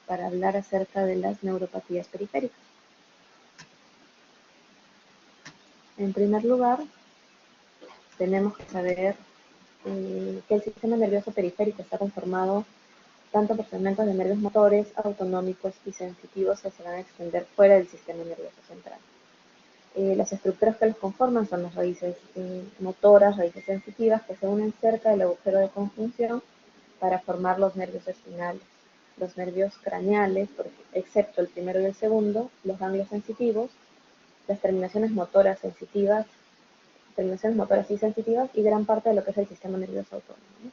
para hablar acerca de las neuropatías periféricas. En primer lugar, tenemos que saber que el sistema nervioso periférico está conformado tanto por segmentos de nervios motores, autonómicos y sensitivos que se van a extender fuera del sistema nervioso central. Las estructuras que los conforman son las raíces motoras, raíces sensitivas, que se unen cerca del agujero de conjunción para formar los nervios espinales. Los nervios craneales, excepto el primero y el segundo, los ganglios sensitivos, las terminaciones motoras y sensitivas, y gran parte de lo que es el sistema nervioso autónomo, ¿no?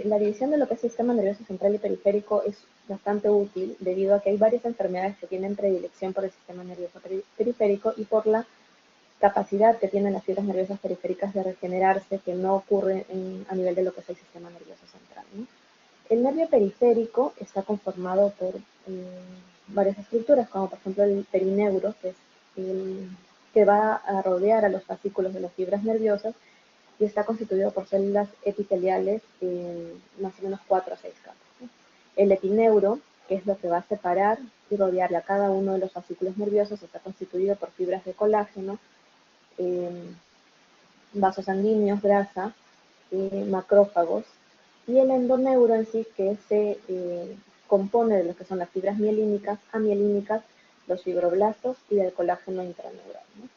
La división de lo que es sistema nervioso central y periférico es bastante útil debido a que hay varias enfermedades que tienen predilección por el sistema nervioso periférico y por la capacidad que tienen las fibras nerviosas periféricas de regenerarse, que no ocurre a nivel de lo que es el sistema nervioso central, ¿no? El nervio periférico está conformado por varias estructuras, como por ejemplo el perineuro, que es el que va a rodear a los fascículos de las fibras nerviosas, y está constituido por células epiteliales más o menos 4 a 6 capas, ¿no? El epineuro, que es lo que va a separar y rodear a cada uno de los fascículos nerviosos, está constituido por fibras de colágeno, vasos sanguíneos, grasa, macrófagos, y el endoneuro en sí, que se compone de lo que son las fibras mielínicas, amielínicas, los fibroblastos y del colágeno intraneural, ¿no?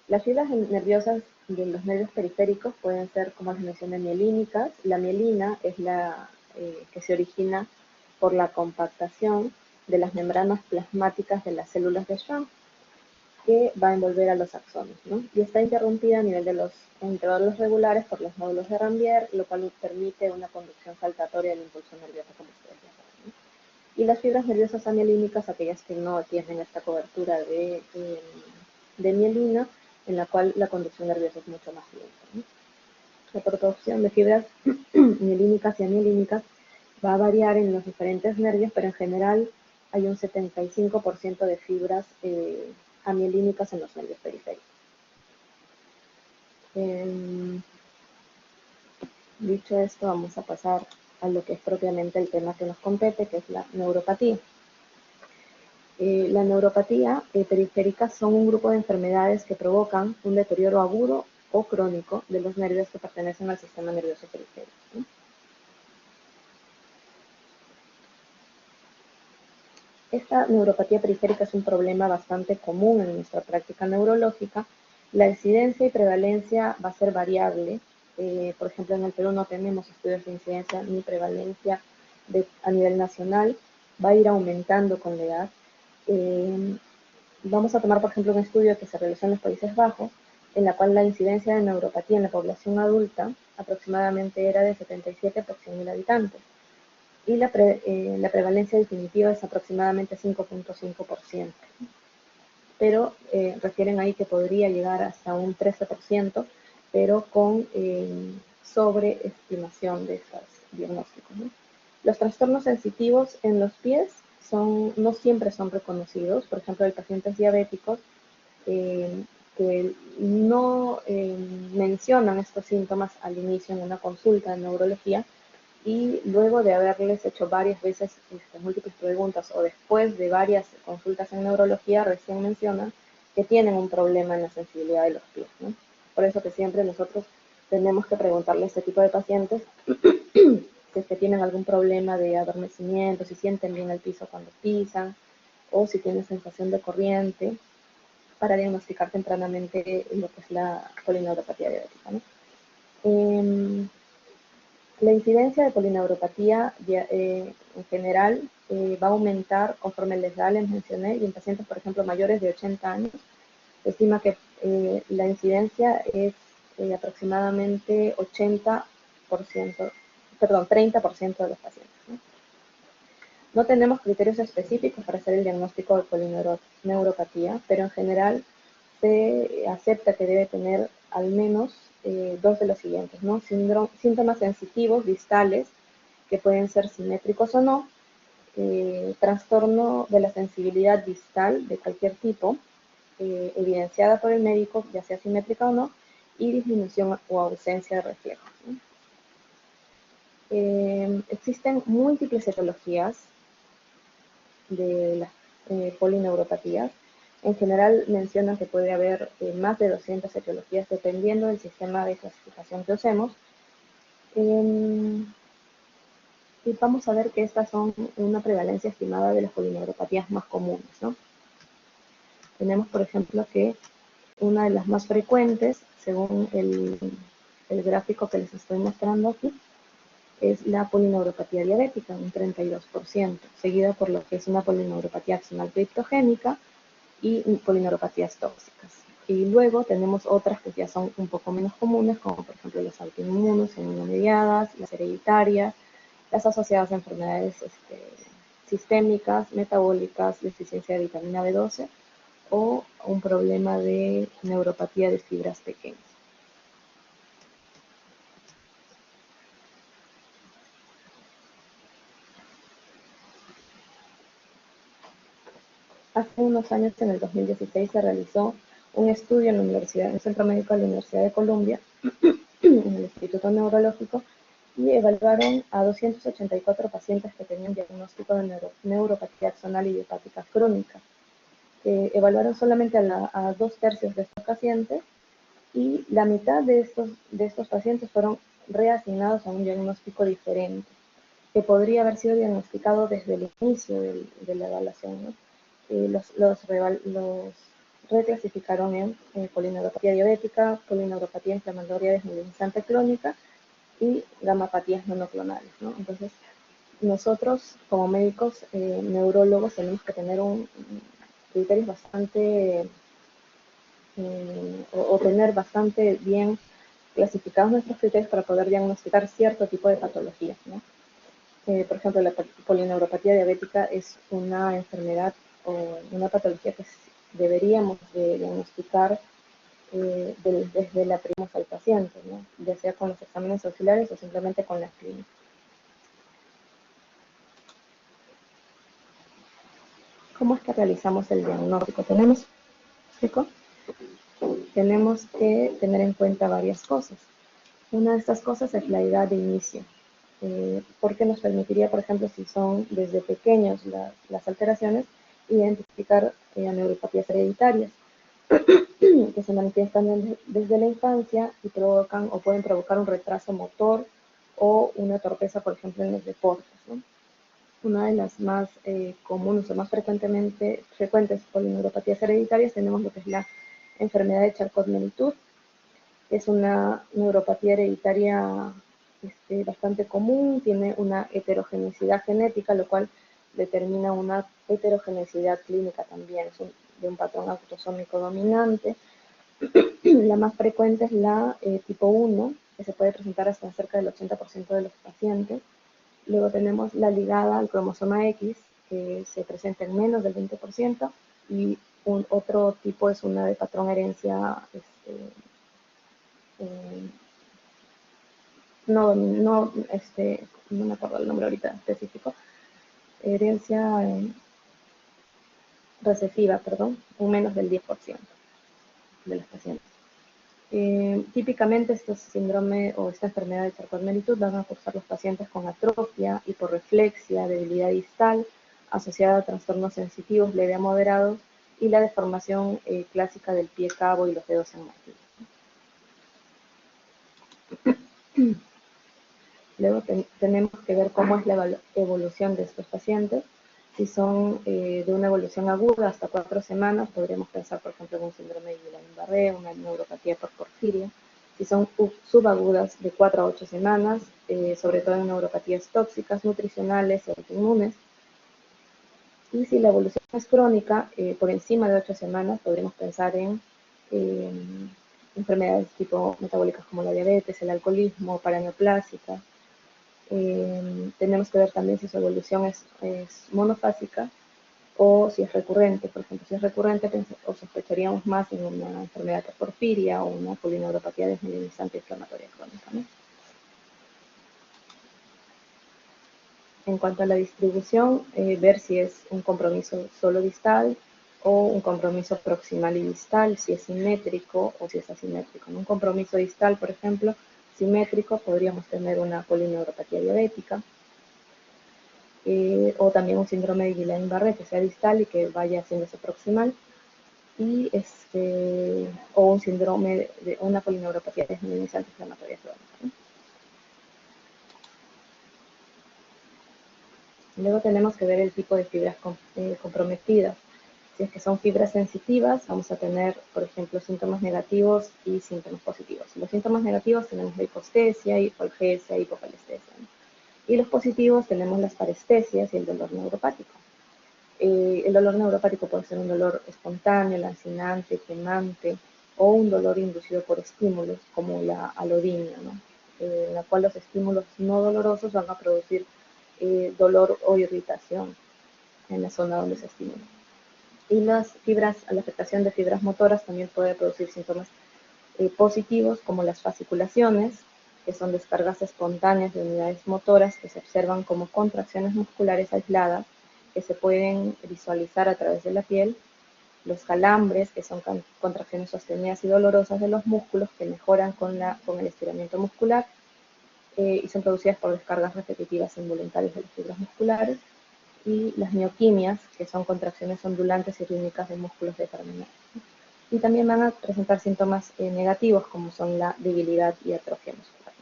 Las fibras nerviosas de los nervios periféricos pueden ser, como les mencioné, mielínicas. La mielina es la que se origina por la compactación de las membranas plasmáticas de las células de Schwann, que va a envolver a los axones, ¿no? Y está interrumpida a nivel de los intervalos regulares por los nódulos de Ranvier, lo cual permite una conducción saltatoria del impulso nervioso, como ustedes ya saben, ¿no? Y las fibras nerviosas amielínicas, aquellas que no tienen esta cobertura de mielina, en la cual la conducción nerviosa es mucho más lenta, ¿no? La proporción de fibras mielínicas y amielínicas va a variar en los diferentes nervios, pero en general hay un 75% de fibras amielínicas en los nervios periféricos. Dicho esto, vamos a pasar a lo que es propiamente el tema que nos compete, que es la neuropatía. La neuropatía periférica son un grupo de enfermedades que provocan un deterioro agudo o crónico de los nervios que pertenecen al sistema nervioso periférico, ¿no? Esta neuropatía periférica es un problema bastante común en nuestra práctica neurológica. La incidencia y prevalencia va a ser variable. Por ejemplo, en el Perú no tenemos estudios de incidencia ni prevalencia a nivel nacional. Va a ir aumentando con la edad. Vamos a tomar, por ejemplo, un estudio que se realizó en los Países Bajos, en la cual la incidencia de neuropatía en la población adulta aproximadamente era de 77 por 100.000 habitantes. Y la prevalencia definitiva es aproximadamente 5.5%. Pero refieren ahí que podría llegar hasta un 13%, pero con sobreestimación de estos diagnósticos, ¿no? Los trastornos sensitivos en los pies no siempre son reconocidos. Por ejemplo, hay pacientes diabéticos que no mencionan estos síntomas al inicio en una consulta de neurología, y luego de haberles hecho varias veces múltiples preguntas o después de varias consultas en neurología, recién mencionan que tienen un problema en la sensibilidad de los pies, ¿no? Por eso que siempre nosotros tenemos que preguntarle a este tipo de pacientes si es que tienen algún problema de adormecimiento, si sienten bien el piso cuando pisan, o si tienen sensación de corriente, para diagnosticar tempranamente lo que es la polineuropatía diabética, ¿no? La incidencia de polineuropatía en general va a aumentar conforme la edad les mencioné, y en pacientes, por ejemplo, mayores de 80 años, se estima que la incidencia es aproximadamente 30% de los pacientes, ¿no? No tenemos criterios específicos para hacer el diagnóstico de polineuropatía, pero en general se acepta que debe tener al menos dos de los siguientes, ¿no? Síntomas sensitivos distales, que pueden ser simétricos o no, trastorno de la sensibilidad distal de cualquier tipo, evidenciada por el médico, ya sea simétrica o no, y disminución o ausencia de reflejos, ¿no? Existen múltiples etiologías de las polineuropatías. En general mencionan que puede haber más de 200 etiologías dependiendo del sistema de clasificación que usemos. Y vamos a ver que estas son una prevalencia estimada de las polineuropatías más comunes, ¿no? Tenemos, por ejemplo, que una de las más frecuentes, según el gráfico que les estoy mostrando aquí, es la polineuropatía diabética, un 32%, seguida por lo que es una polineuropatía axonal criptogénica y polineuropatías tóxicas. Y luego tenemos otras que ya son un poco menos comunes, como por ejemplo las autoinmunes, inmunomediadas, las hereditarias, las asociadas a enfermedades sistémicas, metabólicas, deficiencia de vitamina B12 o un problema de neuropatía de fibras pequeñas. Hace unos años, en el 2016, se realizó un estudio en el Centro Médico de la Universidad de Columbia, en el Instituto Neurológico, y evaluaron a 284 pacientes que tenían diagnóstico de neuropatía axonal idiopática crónica. Evaluaron solamente a 2/3 de estos pacientes y la mitad de estos pacientes fueron reasignados a un diagnóstico diferente, que podría haber sido diagnosticado desde el inicio de la evaluación, ¿no? Los reclasificaron en polineuropatía diabética, polineuropatía inflamatoria desmovilizante crónica y gamapatías monoclonales, ¿no? Entonces, nosotros como médicos neurólogos tenemos que tener criterios bastante, o tener bastante bien clasificados nuestros criterios para poder diagnosticar cierto tipo de patologías, ¿no? Por ejemplo, la polineuropatía diabética es una enfermedad o una patología que deberíamos de diagnosticar desde la primera al paciente, ¿no? Ya sea con los exámenes auxiliares o simplemente con la clínica. ¿Cómo es que realizamos el diagnóstico? Tenemos que tener en cuenta varias cosas. Una de estas cosas es la edad de inicio, porque nos permitiría, por ejemplo, si son desde pequeños las alteraciones, identificar neuropatías hereditarias que se manifiestan desde la infancia y provocan o pueden provocar un retraso motor o una torpeza, por ejemplo, en los deportes, ¿no? Una de las más comunes o más frecuentes polineuropatías hereditarias tenemos lo que es la enfermedad de Charcot-Marie-Tooth. Es una neuropatía hereditaria bastante común, tiene una heterogeneidad genética, lo cual determina una heterogeneidad clínica también, es de un patrón autosómico dominante. La más frecuente es la tipo 1, que se puede presentar hasta cerca del 80% de los pacientes. Luego tenemos la ligada al cromosoma X, que se presenta en menos del 20%, y otro tipo es una de patrón herencia eh, no me acuerdo el nombre ahorita específico, herencia recesiva, perdón, en menos del 10% de los pacientes. Típicamente este síndrome o esta enfermedad de Charcot-Marie-Tooth van a cursar los pacientes con atrofia, hiporreflexia, debilidad distal, asociada a trastornos sensitivos leve a moderados y la deformación clásica del pie cabo y los dedos en martillo. Luego tenemos que ver cómo es la evolución de estos pacientes. Si son de una evolución aguda hasta 4 semanas, podríamos pensar, por ejemplo, en un síndrome de Guillain-Barré, una neuropatía por porfiria. Si son subagudas de 4 a 8 semanas, sobre todo en neuropatías tóxicas, nutricionales y autoinmunes. Y si la evolución es crónica, por encima de 8 semanas, podríamos pensar en enfermedades tipo metabólicas como la diabetes, el alcoholismo, paraneoplásica. Tenemos que ver también si su evolución es monofásica o si es recurrente. Por ejemplo, si es recurrente, o sospecharíamos más en una enfermedad de porfiria o una polineuropatía desmovilizante inflamatoria crónica, ¿no? En cuanto a la distribución, ver si es un compromiso solo distal, o un compromiso proximal y distal, si es simétrico o si es asimétrico. En un compromiso distal, por ejemplo, simétrico, podríamos tener una polineuropatía diabética, o también un síndrome de Guillain-Barré que sea distal y que vaya haciéndose proximal, y o un síndrome de una polineuropatía desmielinizante inflamatoria crónica, ¿no? Luego tenemos que ver el tipo de fibras comprometidas. Si es que son fibras sensitivas, vamos a tener, por ejemplo, síntomas negativos y síntomas positivos. Los síntomas negativos tenemos la hipostesia, hipoalgesia, hipopalestesia, ¿no? Y los positivos tenemos las parestesias y el dolor neuropático. El dolor neuropático puede ser un dolor espontáneo, lancinante, quemante, o un dolor inducido por estímulos, como la alodinia, ¿no? En la cual los estímulos no dolorosos van a producir dolor o irritación en la zona donde se estimula. Y la afectación de fibras motoras también puede producir síntomas positivos, como las fasciculaciones, que son descargas espontáneas de unidades motoras que se observan como contracciones musculares aisladas que se pueden visualizar a través de la piel; los calambres, que son contracciones sostenidas y dolorosas de los músculos que mejoran con el estiramiento muscular, y son producidas por descargas repetitivas e involuntarias de las fibras musculares; y las mioquimias, que son contracciones ondulantes y rítmicas de músculos determinados. Y también van a presentar síntomas negativos, como son la debilidad y atrofia muscular.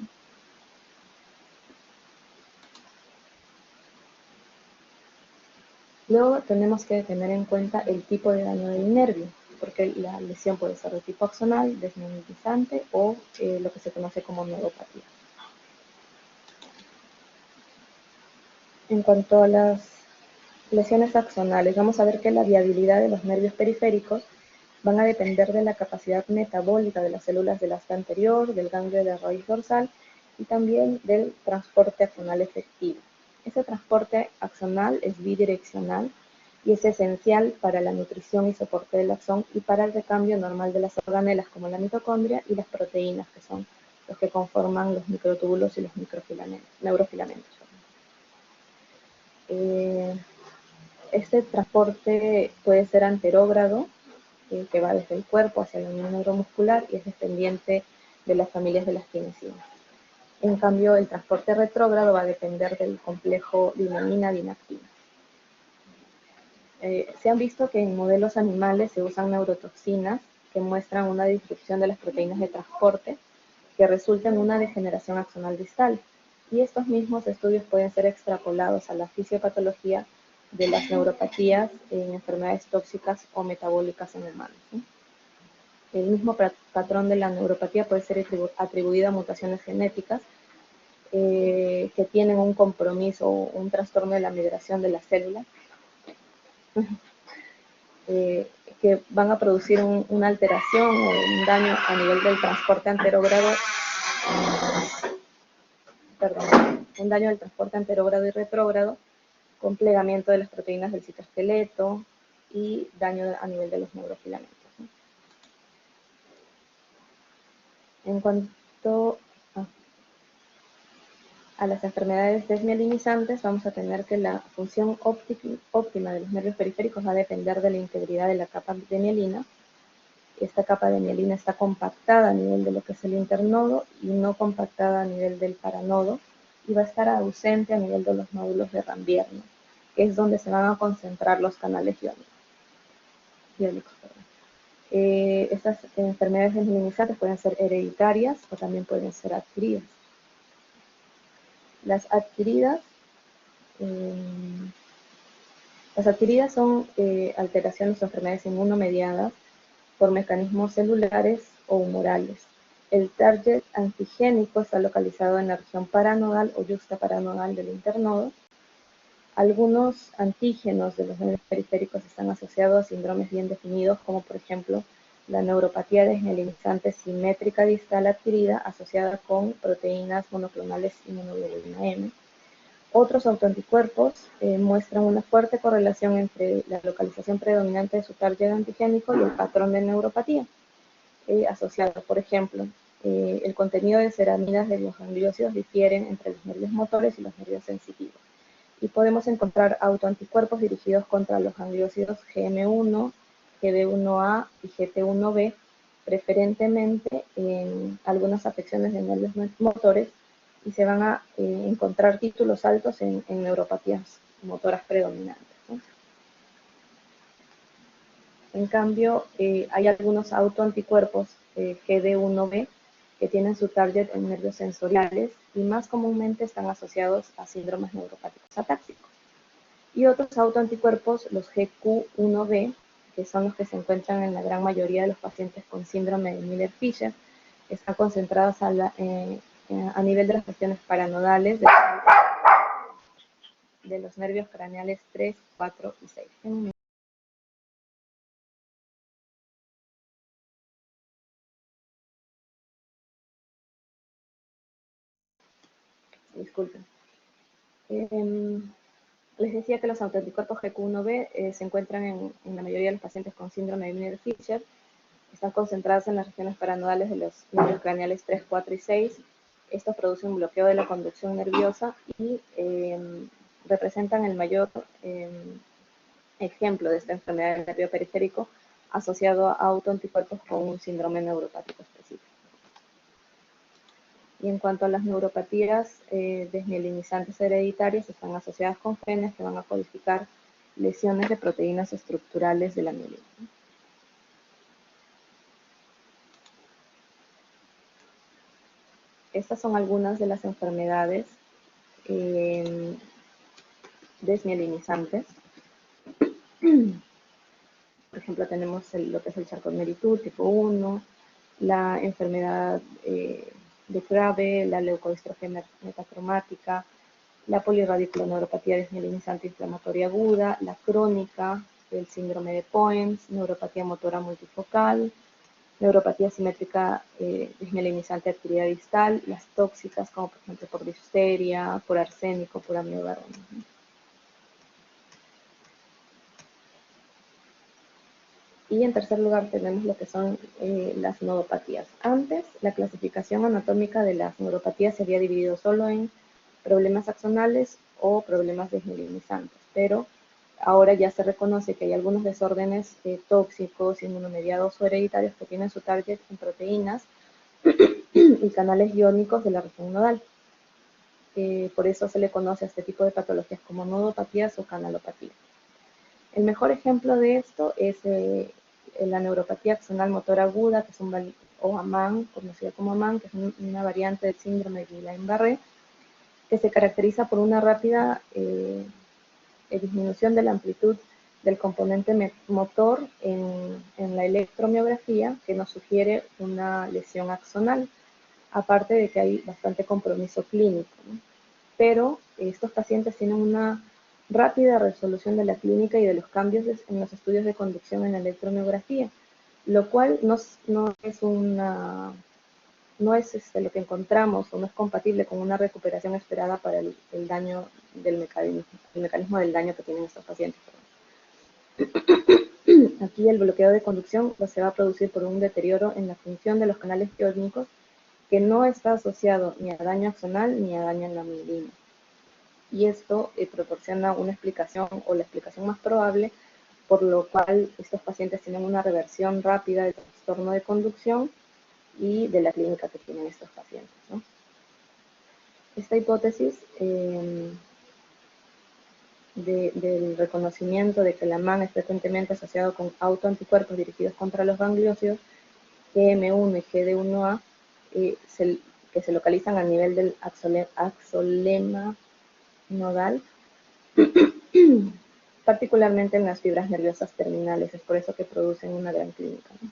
Luego tenemos que tener en cuenta el tipo de daño del nervio, porque la lesión puede ser de tipo axonal, desmielintizante o lo que se conoce como neuropatía. En cuanto a las lesiones axonales, vamos a ver que la viabilidad de los nervios periféricos van a depender de la capacidad metabólica de las células del asta anterior, del ganglio de la raíz dorsal y también del transporte axonal efectivo. Ese transporte axonal es bidireccional y es esencial para la nutrición y soporte del axón y para el recambio normal de las organelas como la mitocondria y las proteínas, que son los que conforman los microtúbulos y los neurofilamentos. Este transporte puede ser anterógrado, que va desde el cuerpo hacia la unión neuromuscular y es dependiente de las familias de las kinesinas. En cambio, el transporte retrógrado va a depender del complejo limonina-dinactina. Se han visto que en modelos animales se usan neurotoxinas que muestran una disrupción de las proteínas de transporte que resulta en una degeneración axonal distal. Y estos mismos estudios pueden ser extrapolados a la fisiopatología de las neuropatías en enfermedades tóxicas o metabólicas en humanos, ¿sí? El mismo patrón de la neuropatía puede ser atribuido a mutaciones genéticas que tienen un compromiso o un trastorno de la migración de las células, que van a producir una alteración o un daño a nivel del transporte anterógrado, un daño del transporte anterógrado y retrógrado, con plegamiento de las proteínas del citoesqueleto y daño a nivel de los neurofilamentos, ¿no? En cuanto a las enfermedades desmielinizantes, vamos a tener que la función óptima de los nervios periféricos va a depender de la integridad de la capa de mielina. Esta capa de mielina está compactada a nivel de lo que es el internodo y no compactada a nivel del paranodo, y va a estar ausente a nivel de los nódulos de Ranvier, ¿no? Que es donde se van a concentrar los canales iónicos. Estas enfermedades desmielinizantes pueden ser hereditarias o también pueden ser adquiridas. Las adquiridas son alteraciones o enfermedades inmunomediadas por mecanismos celulares o humorales. El target antigénico está localizado en la región paranodal o yuxtaparanodal del internodo. Algunos antígenos de los nervios periféricos están asociados a síndromes bien definidos, como por ejemplo la neuropatía desmielinizante simétrica distal adquirida asociada con proteínas monoclonales inmunoglobulina M. Otros autoanticuerpos muestran una fuerte correlación entre la localización predominante de su target antigénico y el patrón de neuropatía asociado. Por ejemplo, el contenido de ceramidas de los gangliósidos difieren entre los nervios motores y los nervios sensitivos. Y podemos encontrar autoanticuerpos dirigidos contra los gangliósidos GM1, GD1A y GT1B, preferentemente en algunas afecciones de nervios motores, y se van a encontrar títulos altos en neuropatías motoras predominantes, ¿no? En cambio, hay algunos autoanticuerpos GD1B que tienen su target en nervios sensoriales y más comúnmente están asociados a síndromes neuropáticos atáxicos. Y otros autoanticuerpos, los GQ1B, que son los que se encuentran en la gran mayoría de los pacientes con síndrome de Miller-Fisher, están concentrados a nivel de las regiones paranodales de los nervios craneales 3, 4 y 6. Disculpen. Les decía que los autoanticuerpos GQ1B se encuentran en la mayoría de los pacientes con síndrome de Miller-Fisher. Están concentrados en las regiones paranodales de los nervios craneales 3, 4 y 6. Estos producen un bloqueo de la conducción nerviosa y representan el mayor ejemplo de esta enfermedad del nervio periférico asociado a autoanticuerpos con un síndrome neuropático específico. Y en cuanto a las neuropatías desmielinizantes hereditarias, están asociadas con genes que van a codificar lesiones de proteínas estructurales de la mielina. Estas son algunas de las enfermedades desmielinizantes. Por ejemplo, tenemos lo que es el Charcot-Marie-Tooth tipo 1, la enfermedad de Grave, la leucoestrogenia metacromática, la polirradiculoneuropatía desmielinizante inflamatoria aguda, la crónica, el síndrome de Poens, neuropatía motora multifocal, neuropatía simétrica desmielinizante adquirida distal, las tóxicas como por ejemplo por difteria, por arsénico, por amiodarona. Y en tercer lugar tenemos lo que son las neuropatías. Antes, la clasificación anatómica de las neuropatías se había dividido solo en problemas axonales o problemas desmielinizantes, pero ahora ya se reconoce que hay algunos desórdenes tóxicos, inmunomediados o hereditarios que tienen su target en proteínas y canales iónicos de la región nodal. Por eso se le conoce a este tipo de patologías como nodopatías o canalopatías. El mejor ejemplo de esto es la neuropatía axonal motora aguda, que es o AMAN, conocida como AMAN, que es una variante del síndrome de Guillain-Barré, que se caracteriza por una rápida disminución de la amplitud del componente motor en la electromiografía, que nos sugiere una lesión axonal, aparte de que hay bastante compromiso clínico, ¿no? Pero estos pacientes tienen una rápida resolución de la clínica y de los cambios en los estudios de conducción en la electromiografía, lo cual no es lo que encontramos o no es compatible con una recuperación esperada para el daño del mecanismo del daño que tienen estos pacientes. Aquí el bloqueo de conducción se va a producir por un deterioro en la función de los canales iónicos que no está asociado ni a daño axonal ni a daño en la mielina. Y esto proporciona una explicación o la explicación más probable por lo cual estos pacientes tienen una reversión rápida del trastorno de conducción y de la clínica que tienen estos pacientes, ¿no? Esta hipótesis del reconocimiento de que la MAN es frecuentemente asociado con autoanticuerpos dirigidos contra los gangliósidos GM1 y GD1A que se localizan a nivel del axolema nodal, particularmente en las fibras nerviosas terminales. Es por eso que producen una gran clínica, ¿no?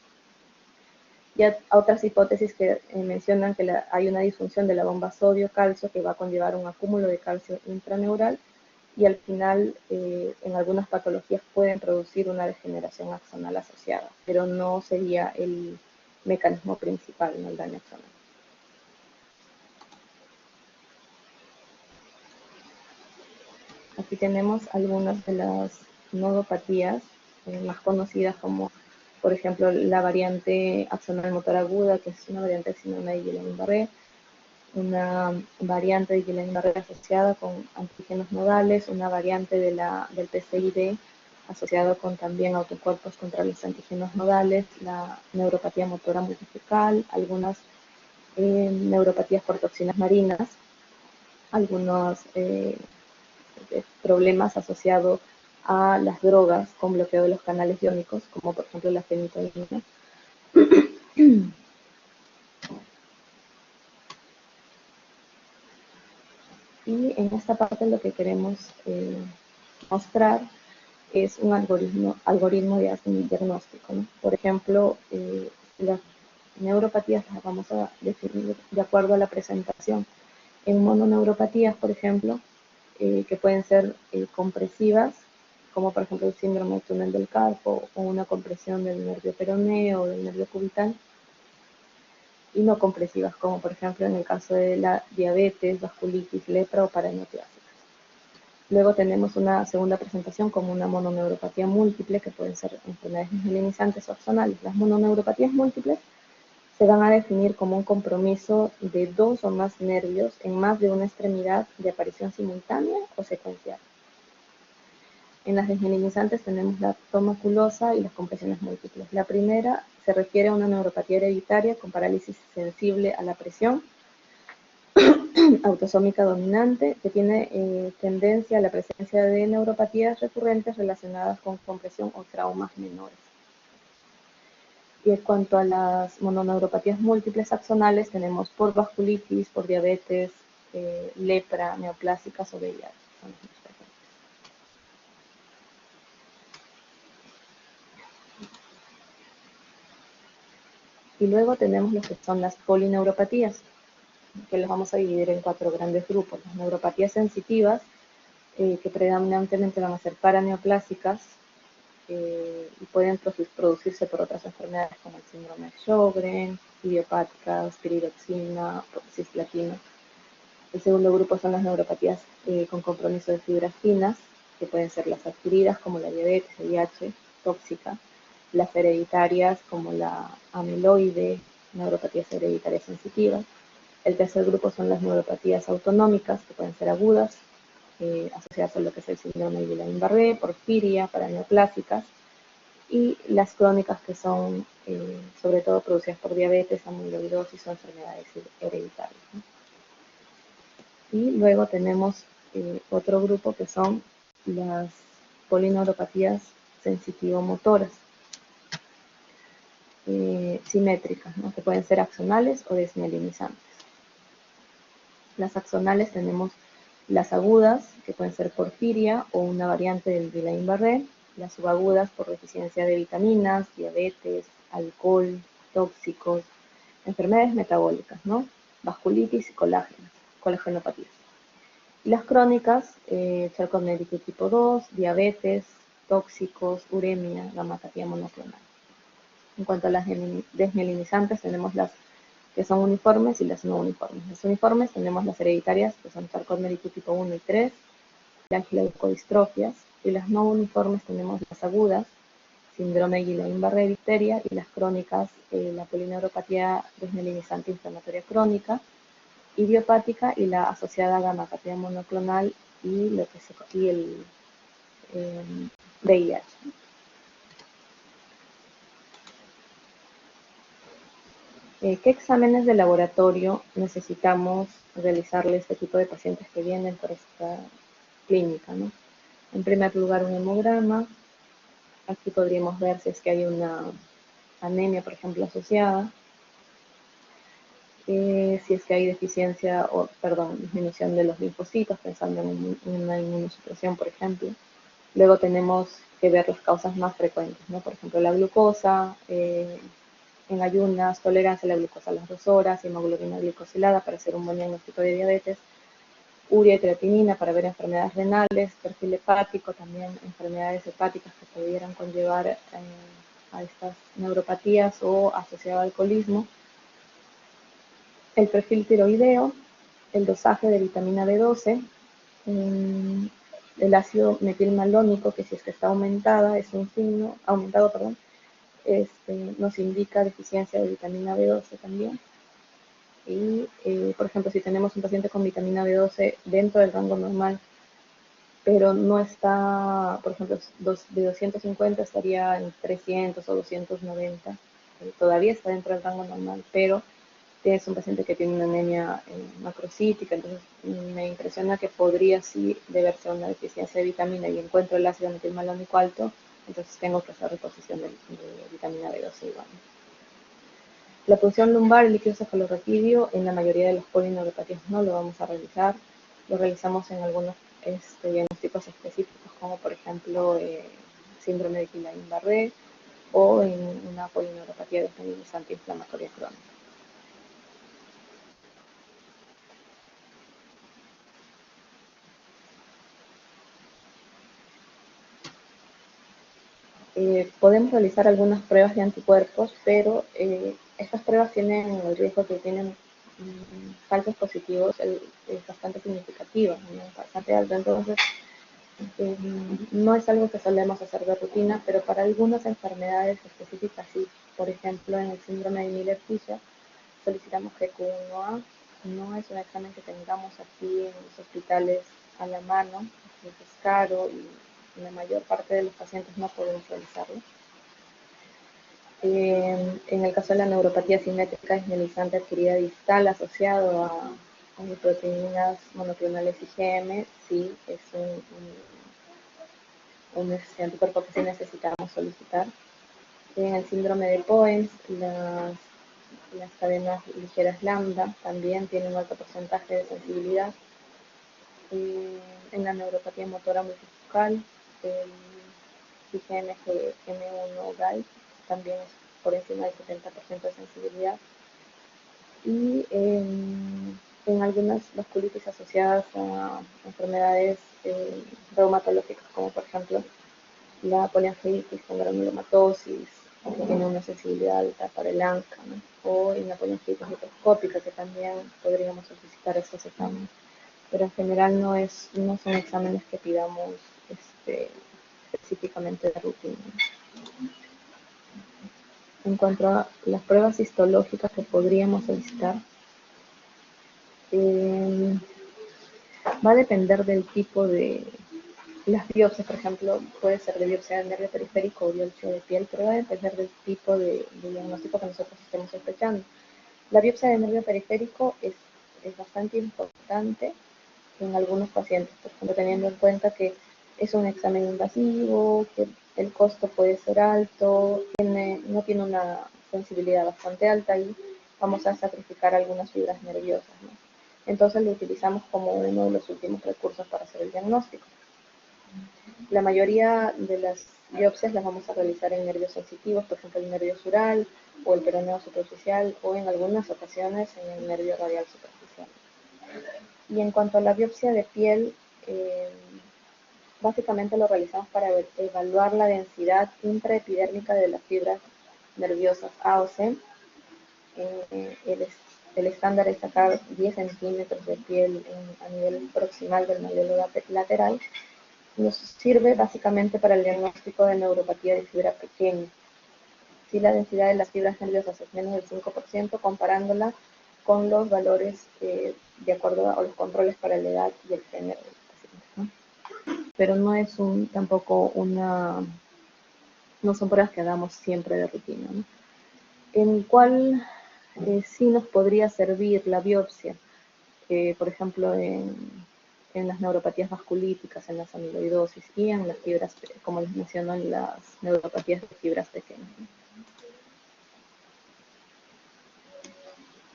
Y otras hipótesis que mencionan que hay una disfunción de la bomba sodio-calcio que va a conllevar un acúmulo de calcio intraneural y al final en algunas patologías pueden producir una degeneración axonal asociada, pero no sería el mecanismo principal, no el daño axonal. Aquí tenemos algunas de las nodopatías más conocidas como, por ejemplo, la variante axonal motora aguda, que es una variante del síndrome de Guillain-Barré, una variante de Guillain-Barré asociada con antígenos nodales, una variante del PCID asociado con también autocuerpos contra los antígenos nodales, la neuropatía motora multifocal, algunas neuropatías por toxinas marinas, algunos problemas asociados a las drogas con bloqueo de los canales iónicos, como por ejemplo la fenitoína. Y en esta parte lo que queremos mostrar es un algoritmo de diagnóstico, ¿no? Por ejemplo, las neuropatías las vamos a definir de acuerdo a la presentación. En mononeuropatías, por ejemplo, que pueden ser compresivas, como por ejemplo el síndrome del túnel del carpo o una compresión del nervio peroneo o del nervio cubital, y no compresivas, como por ejemplo en el caso de la diabetes, vasculitis, lepra o paraneoplásicas. Luego tenemos una segunda presentación como una mononeuropatía múltiple, que pueden ser enfermedades desmielinizantes o axonales. Las mononeuropatías múltiples se van a definir como un compromiso de dos o más nervios en más de una extremidad de aparición simultánea o secuencial. En las desmielinizantes tenemos la tomaculosa y las compresiones múltiples. La primera se refiere a una neuropatía hereditaria con parálisis sensible a la presión, autosómica dominante, que tiene tendencia a la presencia de neuropatías recurrentes relacionadas con compresión o traumas menores. Y en cuanto a las mononeuropatías múltiples axonales, tenemos por vasculitis, por diabetes, lepra, neoplásicas o VIH. Y luego tenemos lo que son las polineuropatías, que las vamos a dividir en 4 grandes grupos. Las neuropatías sensitivas, que predominantemente van a ser paraneoplásicas, y pueden producirse por otras enfermedades como el síndrome de Sjögren, idiopáticas, piridoxina, cisplatina. El segundo grupo son las neuropatías con compromiso de fibras finas, que pueden ser las adquiridas como la diabetes, el VIH, tóxica, las hereditarias como la amiloide, neuropatías hereditarias sensitivas. El tercer grupo son las neuropatías autonómicas, que pueden ser agudas, asociadas a lo que es el síndrome de Guillain-Barré, porfiria, paraneoplásicas, y las crónicas, que son sobre todo producidas por diabetes, amiloidosis o enfermedades hereditarias, ¿no? Y luego tenemos otro grupo que son las polineuropatías sensitivo-motoras, simétricas, ¿no? Que pueden ser axonales o desmielinizantes. Las axonales tenemos las agudas, que pueden ser porfiria o una variante del Guillain-Barré, las subagudas por deficiencia de vitaminas, diabetes, alcohol, tóxicos, enfermedades metabólicas, ¿no? Vasculitis y colagenopatías. Y las crónicas, Charcot-Marie-Tooth tipo 2, diabetes, tóxicos, uremia, gammopatía monoclonal. En cuanto a las desmielinizantes, tenemos las que son uniformes y las no uniformes. Las uniformes tenemos las hereditarias, que son Charcot-Marie-Tooth tipo 1 y 3, las leucodistrofias, y las no uniformes tenemos las agudas, síndrome Guillain-Barré, difteria, y las crónicas, la polineuropatía desmielinizante inflamatoria crónica, idiopática y la asociada gammopatía monoclonal y lo que y el VIH. ¿Qué exámenes de laboratorio necesitamos realizarle a este tipo de pacientes que vienen por esta clínica, ¿no? En primer lugar, un hemograma. Aquí podríamos ver si es que hay una anemia, por ejemplo, asociada. Si es que hay deficiencia o, perdón, disminución de los linfocitos, pensando en una inmunosupresión, por ejemplo. Luego tenemos que ver las causas más frecuentes, ¿no? Por ejemplo, la glucosa, en ayunas, tolerancia a la glucosa a las 2 horas, hemoglobina glicosilada para hacer un buen diagnóstico de diabetes, urea y creatinina para ver enfermedades renales, perfil hepático, también enfermedades hepáticas que pudieran conllevar a estas neuropatías o asociado al alcoholismo, el perfil tiroideo, el dosaje de vitamina B12, el ácido metilmalónico, que si es que está aumentado, nos indica deficiencia de vitamina B12 también. Y, por ejemplo, si tenemos un paciente con vitamina B12 dentro del rango normal, pero no está, por ejemplo, de 250 estaría en 300 o 290. Todavía está dentro del rango normal, pero tienes un paciente que tiene una anemia macrocítica, entonces me impresiona que podría sí deberse a una deficiencia de vitamina y encuentro el ácido metilmalónico alto, entonces tengo que hacer reposición de vitamina B12 igual. La punción lumbar, el líquido cefalorraquídeo, en la mayoría de las polineuropatías no lo vamos a realizar, lo realizamos en algunos diagnósticos específicos, como por ejemplo síndrome de Guillain-Barré o en una polineuropatía desmovilizante inflamatoria crónica. Podemos realizar algunas pruebas de anticuerpos, pero estas pruebas tienen el riesgo que tienen falsos positivos, es bastante significativo, ¿no? Bastante alto. Entonces, no es algo que solemos hacer de rutina, pero para algunas enfermedades específicas sí. Por ejemplo, en el síndrome de Miller-Fisher solicitamos GQ1A. No es un examen que tengamos aquí en los hospitales a la mano, es caro y la mayor parte de los pacientes no podemos realizarlo. En el caso de la neuropatía simétrica desmielizante adquirida distal asociado a proteínas monoclonales IgM, sí, es un anticuerpo que sí necesitamos solicitar. En el síndrome de Poens, las cadenas ligeras lambda también tienen un alto porcentaje de sensibilidad. En la neuropatía motora multifocal, el IgM-1-GAL también es por encima del 70% de sensibilidad. Y en algunas vasculitis asociadas a enfermedades reumatológicas, como por ejemplo la poliangiitis con granulomatosis, que tiene una sensibilidad alta para el ANCA, ¿no? O en la poliangiitis microscópica, que también podríamos solicitar estos exámenes. Pero en general no son exámenes que pidamos específicamente de rutina. En cuanto a las pruebas histológicas que podríamos solicitar, va a depender del tipo de las biopsias, por ejemplo, puede ser de biopsia de nervio periférico o biopsia de piel, pero va a depender del tipo de diagnóstico que nosotros estemos sospechando. La biopsia de nervio periférico es bastante importante en algunos pacientes, por ejemplo, teniendo en cuenta que es un examen invasivo, que el costo puede ser alto, no tiene una sensibilidad bastante alta y vamos a sacrificar algunas fibras nerviosas, ¿no? Entonces lo utilizamos como uno de los últimos recursos para hacer el diagnóstico. La mayoría de las biopsias las vamos a realizar en nervios sensitivos, por ejemplo el nervio sural o el peroneo superficial o en algunas ocasiones en el nervio radial superficial. Y en cuanto a la biopsia de piel, básicamente lo realizamos para evaluar la densidad intraepidérmica de las fibras nerviosas A o C. El estándar es sacar 10 centímetros de piel a nivel proximal del malleolo lateral. Nos sirve básicamente para el diagnóstico de neuropatía de fibra pequeña. Si la densidad de las fibras nerviosas es menos del 5%, comparándola con los valores de acuerdo a los controles para la edad y el género del paciente, ¿no? Pero no es tampoco no son pruebas que hagamos siempre de rutina, ¿no? En cuál sí nos podría servir la biopsia, por ejemplo, en las neuropatías vasculíticas, en las amiloidosis y en las fibras, como les menciono, en las neuropatías de fibras pequeñas.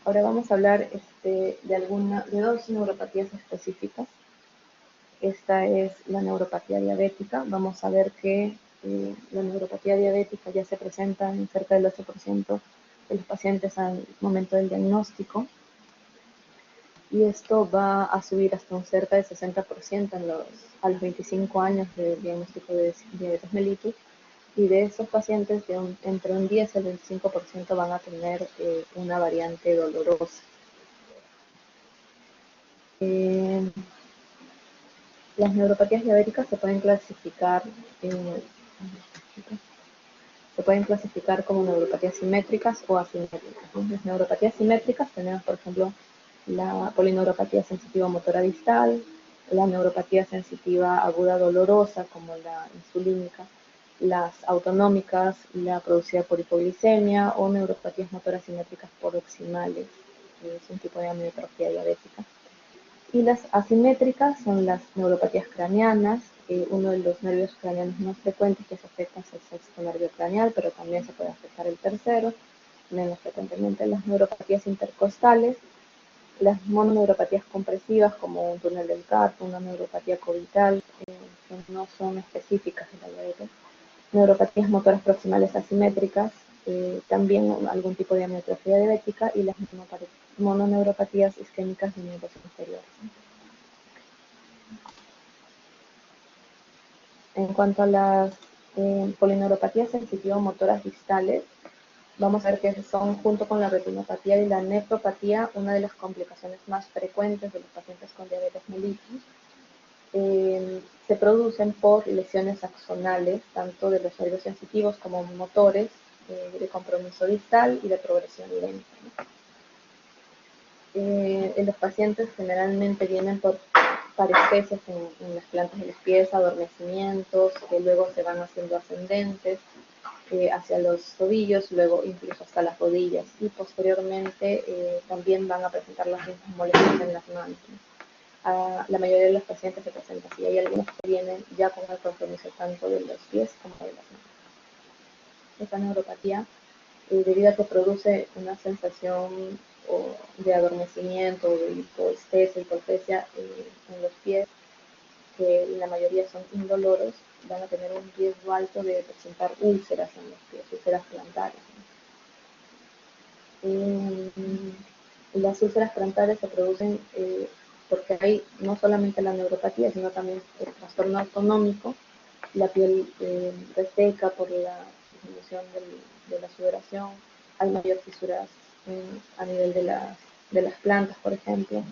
Ahora vamos a hablar de dos neuropatías específicas. Esta es la neuropatía diabética. Vamos a ver que la neuropatía diabética ya se presenta en cerca del 8% de los pacientes al momento del diagnóstico. Y esto va a subir hasta un cerca del 60% a los 25 años de diagnóstico de diabetes mellitus. Y de esos pacientes, entre un 10 y el 25% van a tener una variante dolorosa. Las neuropatías diabéticas se pueden clasificar como neuropatías simétricas o asimétricas. Las neuropatías simétricas tenemos, por ejemplo, la polineuropatía sensitiva motora distal, la neuropatía sensitiva aguda dolorosa, como la insulínica, las autonómicas, la producida por hipoglicemia o neuropatías motoras simétricas proximales, que es un tipo de amiotrofia diabética. Y las asimétricas son las neuropatías craneanas. Uno de los nervios craneanos más frecuentes que se afecta es el sexto nervio craneal, pero también se puede afectar el tercero, menos frecuentemente las neuropatías intercostales, las mononeuropatías compresivas como un túnel del carpo, una neuropatía covital, que no son específicas de la diabetes, neuropatías motoras proximales asimétricas, también algún tipo de amiotrofia diabética y las mononeuropatías isquémicas de miembros inferiores. En cuanto a las polineuropatías sensitivo-motoras distales, vamos a ver que son, junto con la retinopatía y la nefropatía, una de las complicaciones más frecuentes de los pacientes con diabetes mellitus. Se producen por lesiones axonales, tanto de los nervios sensitivos como motores, de compromiso distal y de progresión lenta, ¿no? En los pacientes generalmente vienen por parestesias en las plantas de los pies, adormecimientos, que luego se van haciendo ascendentes hacia los tobillos, luego incluso hasta las rodillas, y posteriormente también van a presentar las mismas molestias en las manos, ¿no? La mayoría de los pacientes se presentan así. Hay algunos que vienen ya con el compromiso tanto de los pies como de las manos. Esta neuropatía, debido a que produce una sensación de adormecimiento, de hipoestesia, hipotesia en los pies, que la mayoría son indoloros, van a tener un riesgo alto de presentar úlceras en los pies, úlceras plantares, ¿no? Las úlceras plantares se producen porque hay no solamente la neuropatía, sino también el trastorno autonómico, la piel reseca por la disminución de la sudoración, hay mayor fisuras a nivel de las plantas, por ejemplo,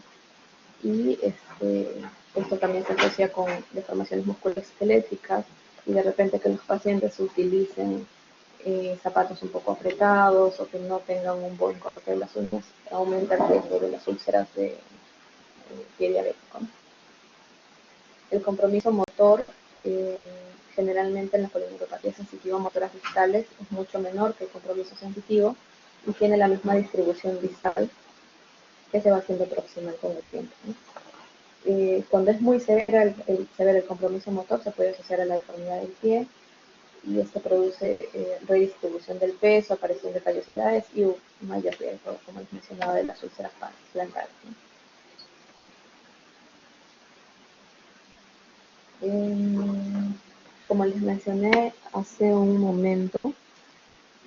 y esto también se asocia con deformaciones musculoesqueléticas y de repente que los pacientes utilicen zapatos un poco apretados o que no tengan un buen corte de las uñas, aumenta el riesgo de las úlceras de pie diabético, ¿no? El compromiso motor, eh, generalmente en las polineuropatías sensitivo-motoras distales, es mucho menor que el compromiso sensitivo y tiene la misma distribución distal que se va haciendo proximal con el tiempo, ¿no? Cuando es muy severo el compromiso motor, se puede asociar a la deformidad del pie y esto produce redistribución del peso, aparición de callosidades y un mayor riesgo, como les mencionaba, de las úlceras plantares, ¿no? Como les mencioné hace un momento,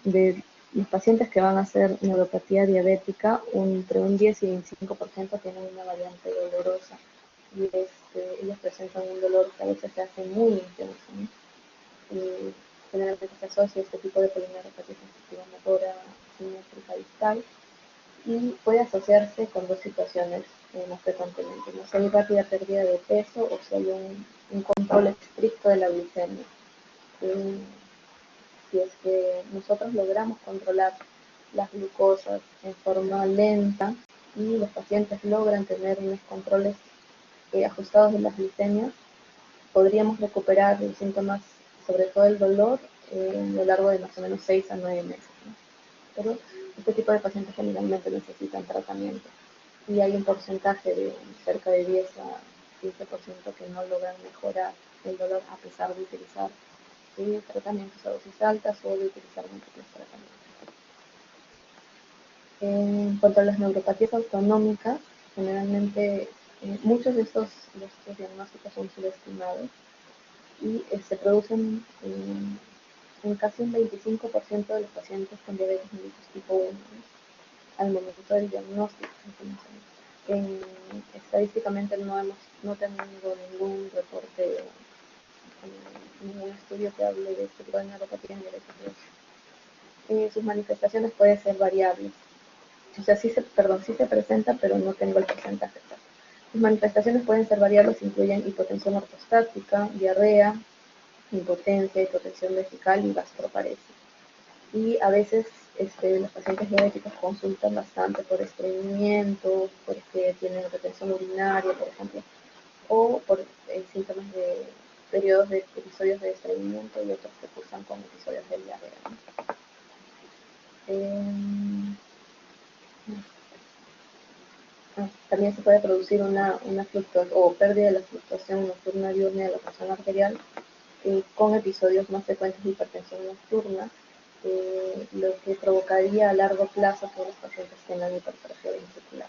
de los pacientes que van a hacer neuropatía diabética, entre un 10 y 25% tienen una variante dolorosa y ellos presentan un dolor que a veces se hace muy intenso, ¿no? Generalmente se asocia este tipo de polineuropatía sensitiva motora simétrica distal y puede asociarse con dos situaciones más frecuentemente, ¿no? Si hay rápida pérdida de peso o si hay un control estricto de la glucemia. Eh, si es que nosotros logramos controlar las glucosas en forma lenta y los pacientes logran tener unos controles ajustados de las glicemias, podríamos recuperar los síntomas, sobre todo el dolor, a lo largo de más o menos 6 a 9 meses, ¿no? Pero este tipo de pacientes generalmente necesitan tratamiento y hay un porcentaje de cerca de 10 a 15% que no logran mejorar el dolor a pesar de utilizar tratamientos a dosis altas o de utilizar múltiples tratamientos. En cuanto a las neuropatías autonómicas, generalmente muchos de estos diagnósticos son subestimados y se producen en casi un 25% de los pacientes con diabetes mellitus tipo 1, ¿no? Al momento del diagnóstico. Estadísticamente no tenido ningún reporte, ningún estudio que hable de este tipo de neuropatía en diabetes. Sus manifestaciones pueden ser variables. O sea, sí se presenta, pero no tengo el porcentaje exacto. Sus manifestaciones pueden ser variables, incluyen hipotensión ortostática, diarrea, impotencia, hipotensión vesical y gastroparesia. Y a veces los pacientes diabéticos consultan bastante por estreñimiento, porque tienen retención urinaria, por ejemplo. o por síntomas de periodos de episodios de estreñimiento y otros que cursan con episodios de diarrea, ¿no? También se puede producir una fluctuación o pérdida de la fluctuación nocturna diurna de la presión arterial con episodios más frecuentes de hipertensión nocturna, lo que provocaría a largo plazo que los pacientes tengan hipertrofia ventricular.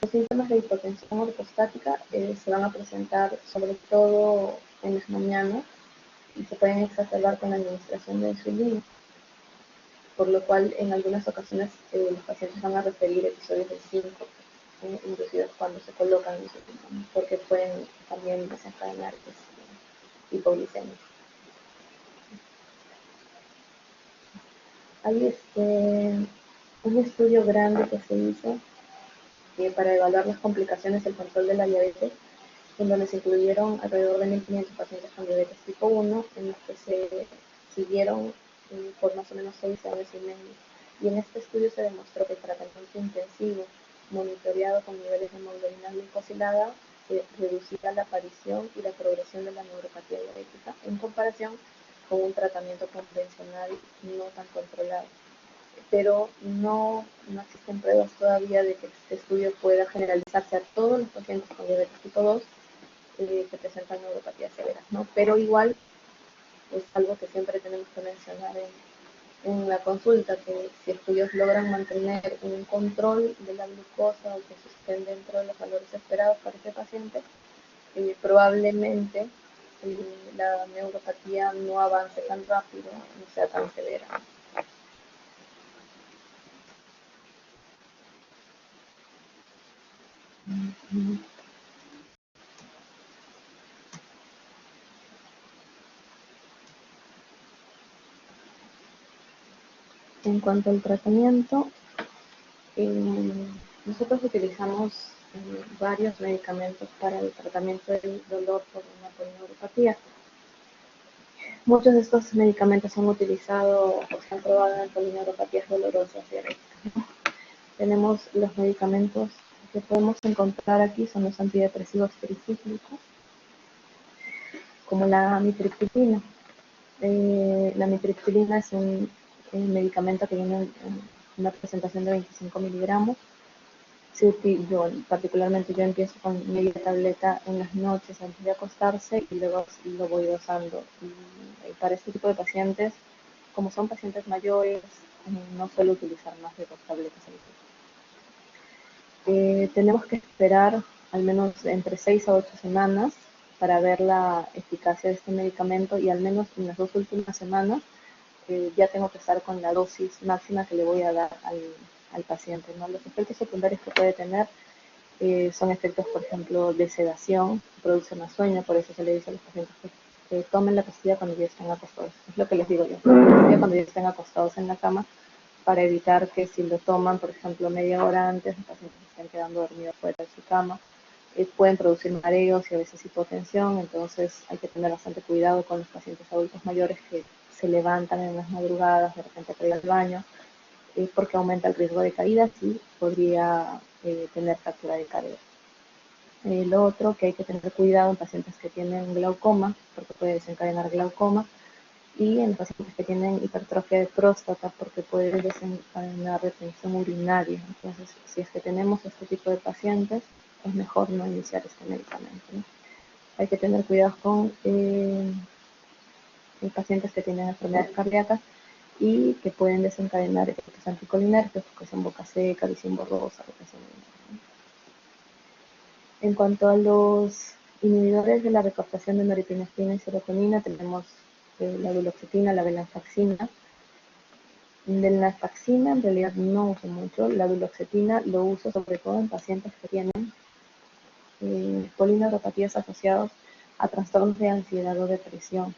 Los síntomas de hipotensión ortostática se van a presentar sobre todo en las mañanas y se pueden exacerbar con la administración de insulina, por lo cual en algunas ocasiones los pacientes van a referir episodios de síncope, inclusive cuando se colocan insulina, porque pueden también desencadenar hipoglicemia. Hay un estudio grande que se hizo para evaluar las complicaciones del control de la diabetes, en donde se incluyeron alrededor de 1.500 pacientes con diabetes tipo 1, en los que se siguieron por más o menos 6 años y medio. Y en este estudio se demostró que el tratamiento intensivo, monitoreado con niveles de hemoglobina glucosilada, reducía la aparición y la progresión de la neuropatía diabética en comparación con un tratamiento convencional no tan controlado. Pero no existen pruebas todavía de que este estudio pueda generalizarse a todos los pacientes con diabetes tipo 2 que presentan neuropatías severas, ¿no? Pero igual es algo que siempre tenemos que mencionar en la consulta, que si estudios logran mantener un control de la glucosa o que se estén dentro de los valores esperados para ese paciente, probablemente la neuropatía no avance tan rápido, no sea tan severa. En cuanto al tratamiento, nosotros utilizamos varios medicamentos para el tratamiento del dolor por una polineuropatía. Muchos de estos medicamentos se han utilizado o se han probado en polineuropatías dolorosas diabéticas. Tenemos los medicamentos que podemos encontrar aquí, son los antidepresivos tricíclicos, como la amitriptilina. La amitriptilina es un medicamento que viene en una presentación de 25 miligramos. Particularmente yo empiezo con media tableta en las noches antes de acostarse y luego lo voy dosando. Y para este tipo de pacientes, como son pacientes mayores, no suelo utilizar más de 2 tabletas al día. Tenemos que esperar al menos entre 6 a 8 semanas para ver la eficacia de este medicamento y al menos en las 2 últimas semanas ya tengo que estar con la dosis máxima que le voy a dar al paciente, ¿no? Los efectos secundarios que puede tener son efectos, por ejemplo, de sedación, produce más sueño, por eso se le dice a los pacientes que tomen la pastilla cuando ya estén acostados. Es lo que les digo yo, la pastilla cuando ya estén acostados en la cama, para evitar que si lo toman, por ejemplo, media hora antes, los pacientes estén quedando dormidos fuera de su cama. Pueden producir mareos y a veces hipotensión, entonces hay que tener bastante cuidado con los pacientes adultos mayores que se levantan en las madrugadas, de repente para ir al baño, porque aumenta el riesgo de caídas y podría tener fractura de cadera. Lo otro que hay que tener cuidado en pacientes que tienen glaucoma, porque puede desencadenar glaucoma, y en pacientes que tienen hipertrofia de próstata, porque puede desencadenar retención urinaria. Entonces, si es que tenemos este tipo de pacientes, es mejor no iniciar este medicamento, ¿no? Hay que tener cuidado con pacientes que tienen enfermedades cardíacas y que pueden desencadenar efectos anticolinérgicos, que son boca seca, visión borrosa, retención urinaria. En cuanto a los inhibidores de la recaptación de norepinefrina y serotonina, tenemos la duloxetina, la venlafaxina. De la venlafaxina en realidad no uso mucho, la duloxetina lo uso sobre todo en pacientes que tienen polineuropatías asociados a trastornos de ansiedad o depresión.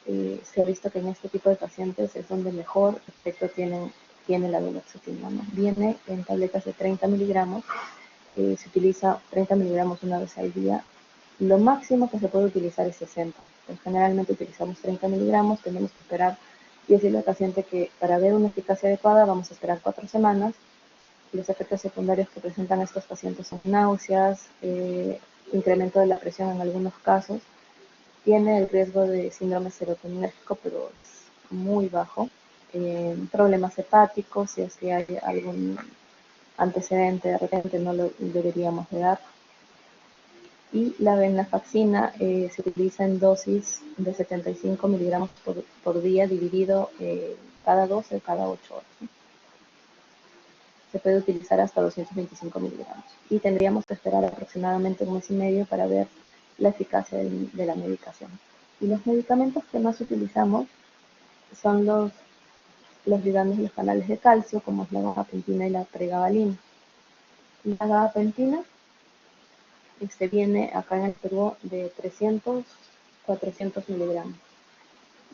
Se ha visto que en este tipo de pacientes es donde mejor efecto tiene la duloxetina, ¿no? Viene en tabletas de 30 miligramos, se utiliza 30 miligramos una vez al día. Lo máximo que se puede utilizar es 60. Pues generalmente utilizamos 30 miligramos, tenemos que esperar y decirle al paciente que para ver una eficacia adecuada vamos a esperar 4 semanas Los efectos secundarios que presentan estos pacientes son náuseas, incremento de la presión en algunos casos. Tiene el riesgo de síndrome serotoninérgico, pero es muy bajo. Problemas hepáticos, si es que hay algún antecedente, de repente no lo deberíamos de dar. Y la venlafaxina se utiliza en dosis de 75 miligramos por día, dividido cada 12 o cada 8 horas. ¿No? Se puede utilizar hasta 225 miligramos. Y tendríamos que esperar aproximadamente un mes y medio para ver la eficacia de la medicación. Y los medicamentos que más utilizamos son los ligandos de los canales de calcio, como es la gabapentina y la pregabalina. La gabapentina viene acá en el Perú de 300, 400 miligramos.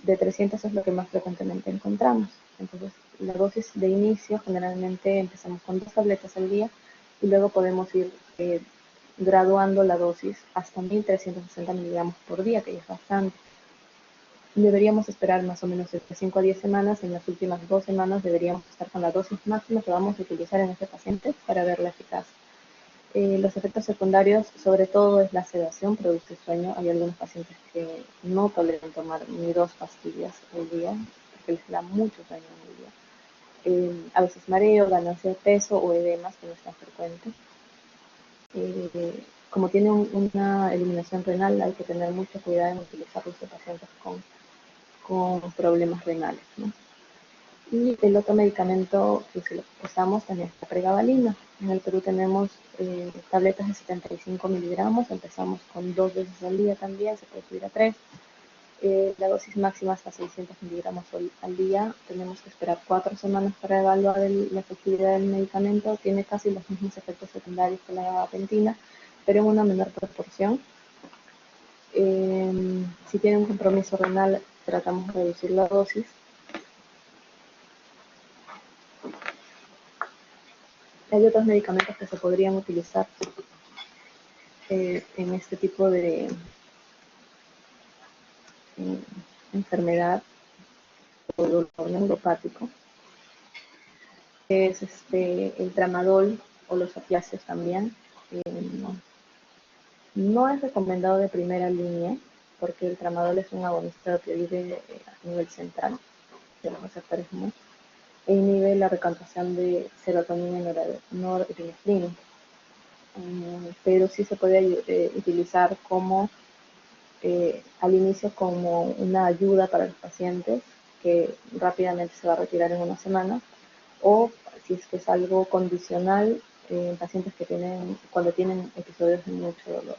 De 300 es lo que más frecuentemente encontramos. Entonces, la dosis de inicio generalmente empezamos con 2 tabletas al día y luego podemos ir graduando la dosis hasta 1360 miligramos por día, que ya es bastante. Deberíamos esperar más o menos de 5 a 10 semanas. En las últimas 2 semanas deberíamos estar con la dosis máxima que vamos a utilizar en este paciente para ver la eficacia. Los efectos secundarios, sobre todo, es la sedación, produce sueño. Hay algunos pacientes que no toleran tomar ni 2 pastillas al día, porque les da mucho sueño en el día. A veces mareo, ganancia de peso o edemas, que no es tan frecuente. Como tiene una eliminación renal, hay que tener mucho cuidado en utilizar los pacientes con problemas renales, ¿no? Y el otro medicamento que usamos también es la pregabalina. En el Perú tenemos tabletas de 75 miligramos, empezamos con 2 veces al día también, se puede subir a 3. La dosis máxima hasta 600 miligramos al día. Tenemos que esperar 4 semanas para evaluar la efectividad del medicamento. Tiene casi los mismos efectos secundarios que la gabapentina, pero en una menor proporción. Si tiene un compromiso renal, tratamos de reducir la dosis. Hay otros medicamentos que se podrían utilizar en este tipo de enfermedad o dolor neuropático. Es el tramadol o los opiáceos también. No es recomendado de primera línea porque el tramadol es un agonista de opioide a nivel central de los receptores MUC e inhibe la recaptación de serotonina y norepinefrina. Pero sí se puede utilizar como al inicio como una ayuda para los pacientes que rápidamente se va a retirar en una semana, o si es que es algo condicional en pacientes que cuando tienen episodios de mucho dolor.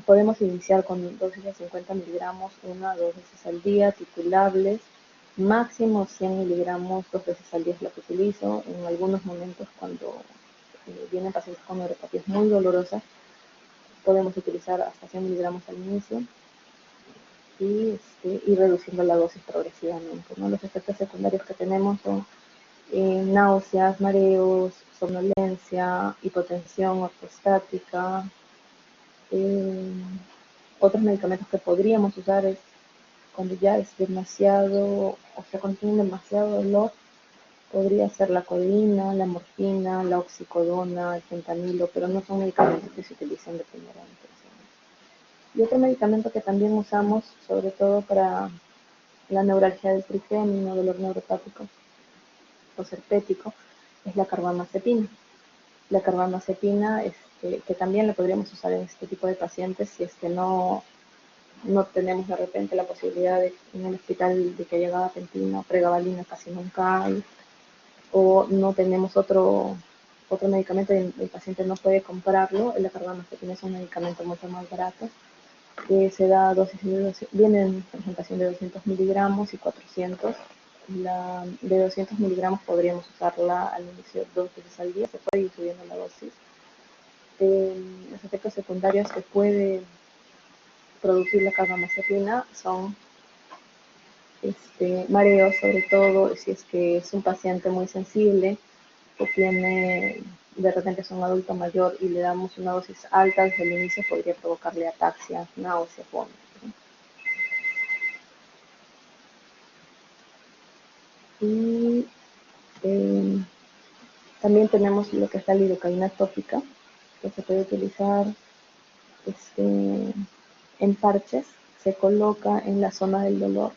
Podemos iniciar con dosis de 50 miligramos 1 a 2 veces al día, titulables, máximo 100 miligramos 2 veces al día es lo que utilizo. En algunos momentos cuando vienen pacientes con neuropatías muy dolorosas, podemos utilizar hasta 100 miligramos al inicio y reduciendo la dosis progresivamente, ¿no? Los efectos secundarios que tenemos son náuseas, mareos, somnolencia, hipotensión ortostática. Otros medicamentos que podríamos usar es cuando ya es demasiado, o sea, cuando tienen demasiado dolor, podría ser la codeína, la morfina, la oxicodona, el fentanilo, pero no son medicamentos que se utilizan de primera intención. Y otro medicamento que también usamos, sobre todo para la neuralgia del trigémino, dolor neuropático o serpético, es la carbamazepina. La carbamazepina, que también la podríamos usar en este tipo de pacientes si es que no tenemos de repente la posibilidad en el hospital de que haya gabapentina o pregabalina, casi nunca hay, o no tenemos otro medicamento y el paciente no puede comprarlo. La carbamazepina es un medicamento mucho más barato, que se da dosis viene en presentación de 200 miligramos y 400. La de 200 miligramos podríamos usarla al inicio 2 veces al día, se puede ir subiendo la dosis. Los efectos secundarios que puede producir la carbamazepina son mareos, sobre todo si es que es un paciente muy sensible o tiene, de repente es un adulto mayor y le damos una dosis alta desde el inicio, podría provocarle ataxia, náuseas, vómitos, ¿no? Y Eh, También tenemos lo que es la lidocaína tópica, que se puede utilizar en parches, se coloca en la zona del dolor,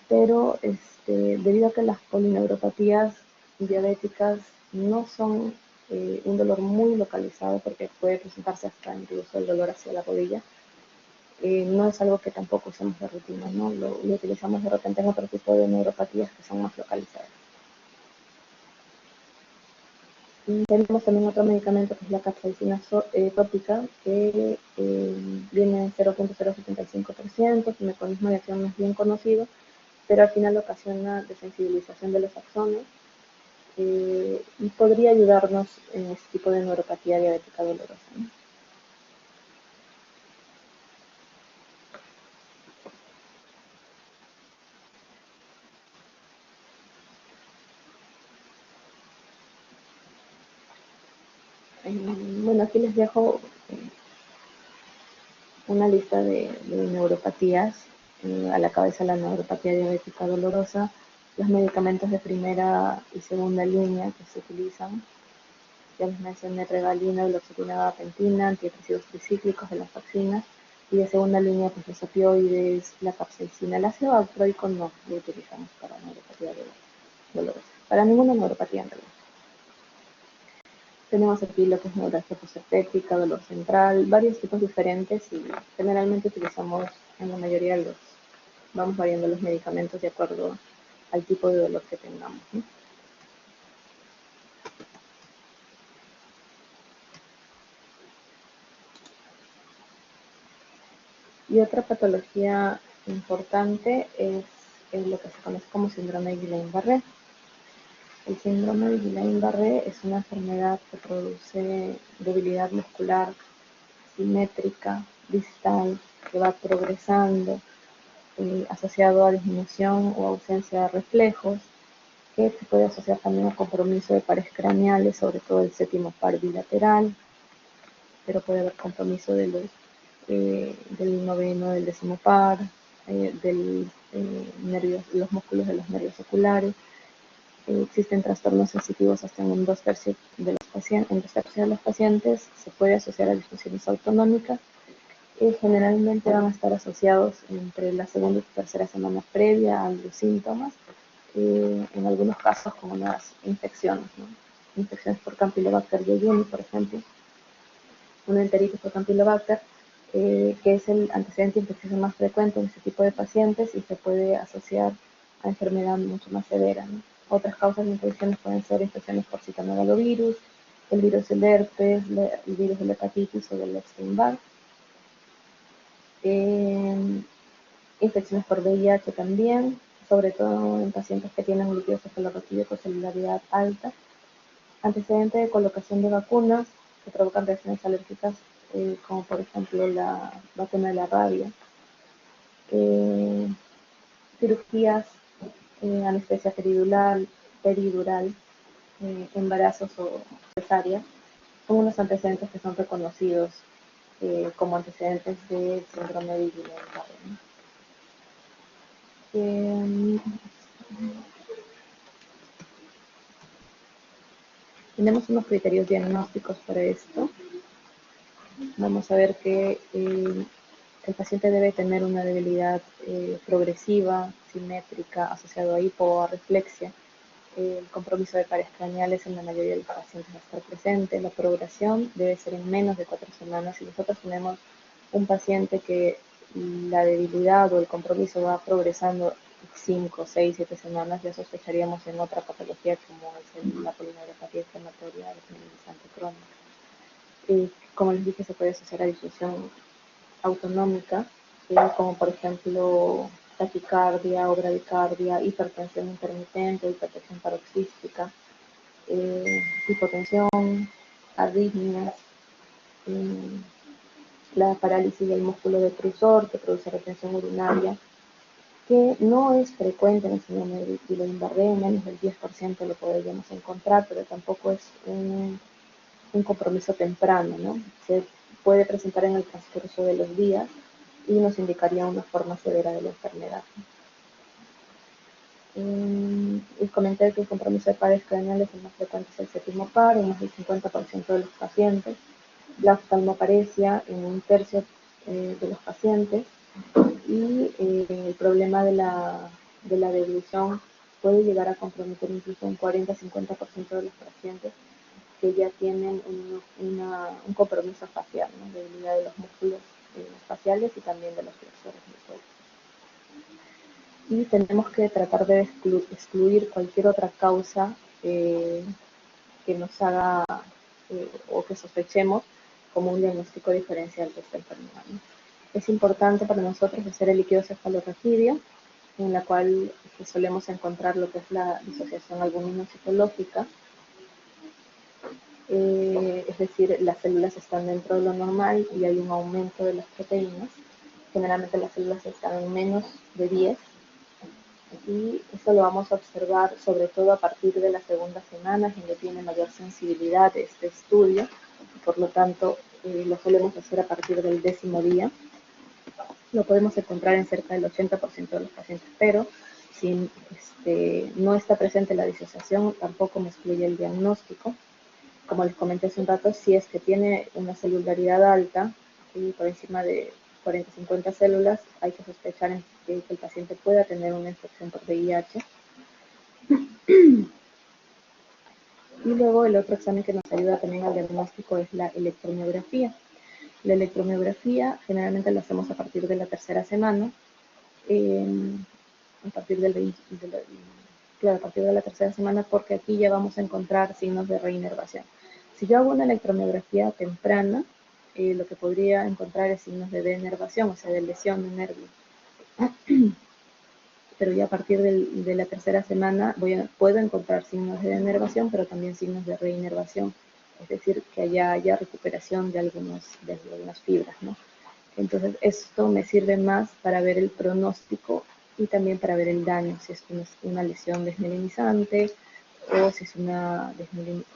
pero debido a que las polineuropatías diabéticas no son un dolor muy localizado, porque puede presentarse hasta incluso el dolor hacia la rodilla, no es algo que tampoco usamos de rutina, ¿no? Lo utilizamos de repente en otro tipo de neuropatías que son más localizadas. Y tenemos también otro medicamento que es la capsaicina tópica, que viene en 0.075%, su mecanismo de acción no es bien conocido, pero al final ocasiona desensibilización de los axones y podría ayudarnos en este tipo de neuropatía diabética dolorosa, ¿no? Bueno, aquí les dejo una lista de neuropatías, a la cabeza la neuropatía diabética dolorosa, los medicamentos de primera y segunda línea que se utilizan. Ya les mencioné Revalina, Duloxetina, gabapentina, antidepresivos tricíclicos de las vacunas, y de segunda línea pues los opioides, la capsaicina, el ácido valproico no lo utilizamos para neuropatía dolorosa, para ninguna neuropatía en realidad. Tenemos aquí lo que es neuralgia posepética, dolor central, varios tipos diferentes, y generalmente utilizamos en la mayoría de los, vamos variando los medicamentos de acuerdo al tipo de dolor que tengamos, ¿no? Y otra patología importante es lo que se conoce como síndrome de Guillain-Barré. El síndrome de Guillain-Barré es una enfermedad que produce debilidad muscular simétrica, distal, que va progresando, asociado a disminución o ausencia de reflejos, que se puede asociar también a compromiso de pares craneales, sobre todo el séptimo par bilateral, pero puede haber compromiso del noveno, del décimo par, los músculos de los nervios oculares. Existen trastornos sensitivos hasta en 2/3 de los pacientes, en 2/3 de los pacientes. Se puede asociar a disfunciones autonómicas y generalmente van a estar asociados entre la segunda y tercera semana previa a los síntomas, en algunos casos con unas infecciones, ¿no? Infecciones por Campylobacter jejuni, por ejemplo, una enteritis por Campylobacter, que es el antecedente infeccioso más frecuente en este tipo de pacientes y se puede asociar a enfermedad mucho más severa, ¿no? Otras causas de infecciones pueden ser infecciones por citomegalovirus, el virus del herpes, el virus de la hepatitis o del Epstein-Barr, eh, infecciones por VIH también, sobre todo en pacientes que tienen glucocefalarrotillo con celularidad alta, antecedente de colocación de vacunas que provocan reacciones alérgicas, como por ejemplo la vacuna de la rabia, eh, cirugías, anestesia peridural, embarazos o cesáreas, son unos antecedentes que son reconocidos como antecedentes de síndrome de Guillain-Barré, ¿no? Eh, Tenemos unos criterios diagnósticos para esto. Vamos a ver que el paciente debe tener una debilidad progresiva, simétrica, asociado a hipo o a reflexia. El compromiso de pares craneales en la mayoría de los pacientes va a estar presente. La progresión debe ser en menos de 4 semanas. Si nosotros tenemos un paciente que la debilidad o el compromiso va progresando 5, 6, 7 semanas, ya sospecharíamos en otra patología como es la polineuropatía inflamatoria generalizante crónica. Como les dije, se puede asociar a disfunción autonómica, como por ejemplo taquicardia o bradicardia, hipertensión intermitente, hipertensión paroxística, hipotensión, arritmias, eh, la parálisis del músculo detrusor que produce retención urinaria, que no es frecuente en el síndrome de Guillain-Barré, menos del 10% lo podríamos encontrar, pero tampoco es un compromiso temprano, ¿no? Se puede presentar en el transcurso de los días y nos indicaría una forma severa de la enfermedad. Y comenté que el compromiso de pares craneales el más frecuente es el séptimo par, en más del 50% de los pacientes, la oftalmoparesia en un tercio de los pacientes, y el problema de la devolución puede llegar a comprometer incluso un 40-50% de los pacientes que ya tienen un compromiso facial, ¿no? Debilidad de los músculos faciales y también de los flexores motor. Y tenemos que tratar de excluir cualquier otra causa que nos haga o que sospechemos como un diagnóstico diferencial de esta enfermedad, ¿no? Es importante para nosotros hacer el líquido cefalorraquídeo, en la cual solemos encontrar lo que es la disociación albumino-citológica, es decir, las células están dentro de lo normal y hay un aumento de las proteínas. Generalmente las células están en menos de 10, y esto lo vamos a observar sobre todo a partir de la segunda semana, donde tiene mayor sensibilidad este estudio, por lo tanto lo solemos hacer a partir del 10º día. Lo podemos encontrar en cerca del 80% de los pacientes, pero si no está presente la disociación, tampoco me excluye el diagnóstico. Como les comenté hace un rato, si es que tiene una celularidad alta, y por encima de 40-50 células, hay que sospechar que el paciente pueda tener una infección por VIH. Y luego el otro examen que nos ayuda también al diagnóstico es la electromiografía. La electromiografía generalmente la hacemos a partir de la tercera semana, a partir a partir de la tercera semana, porque aquí ya vamos a encontrar signos de reinervación. Si yo hago una electromiografía temprana, lo que podría encontrar es signos de denervación, o sea, de lesión de nervio. Pero ya a partir de la tercera semana puedo encontrar signos de denervación, pero también signos de reinervación, es decir, que haya recuperación de algunas fibras, ¿no? Entonces, esto me sirve más para ver el pronóstico y también para ver el daño, si es una lesión desmielinizante o si es una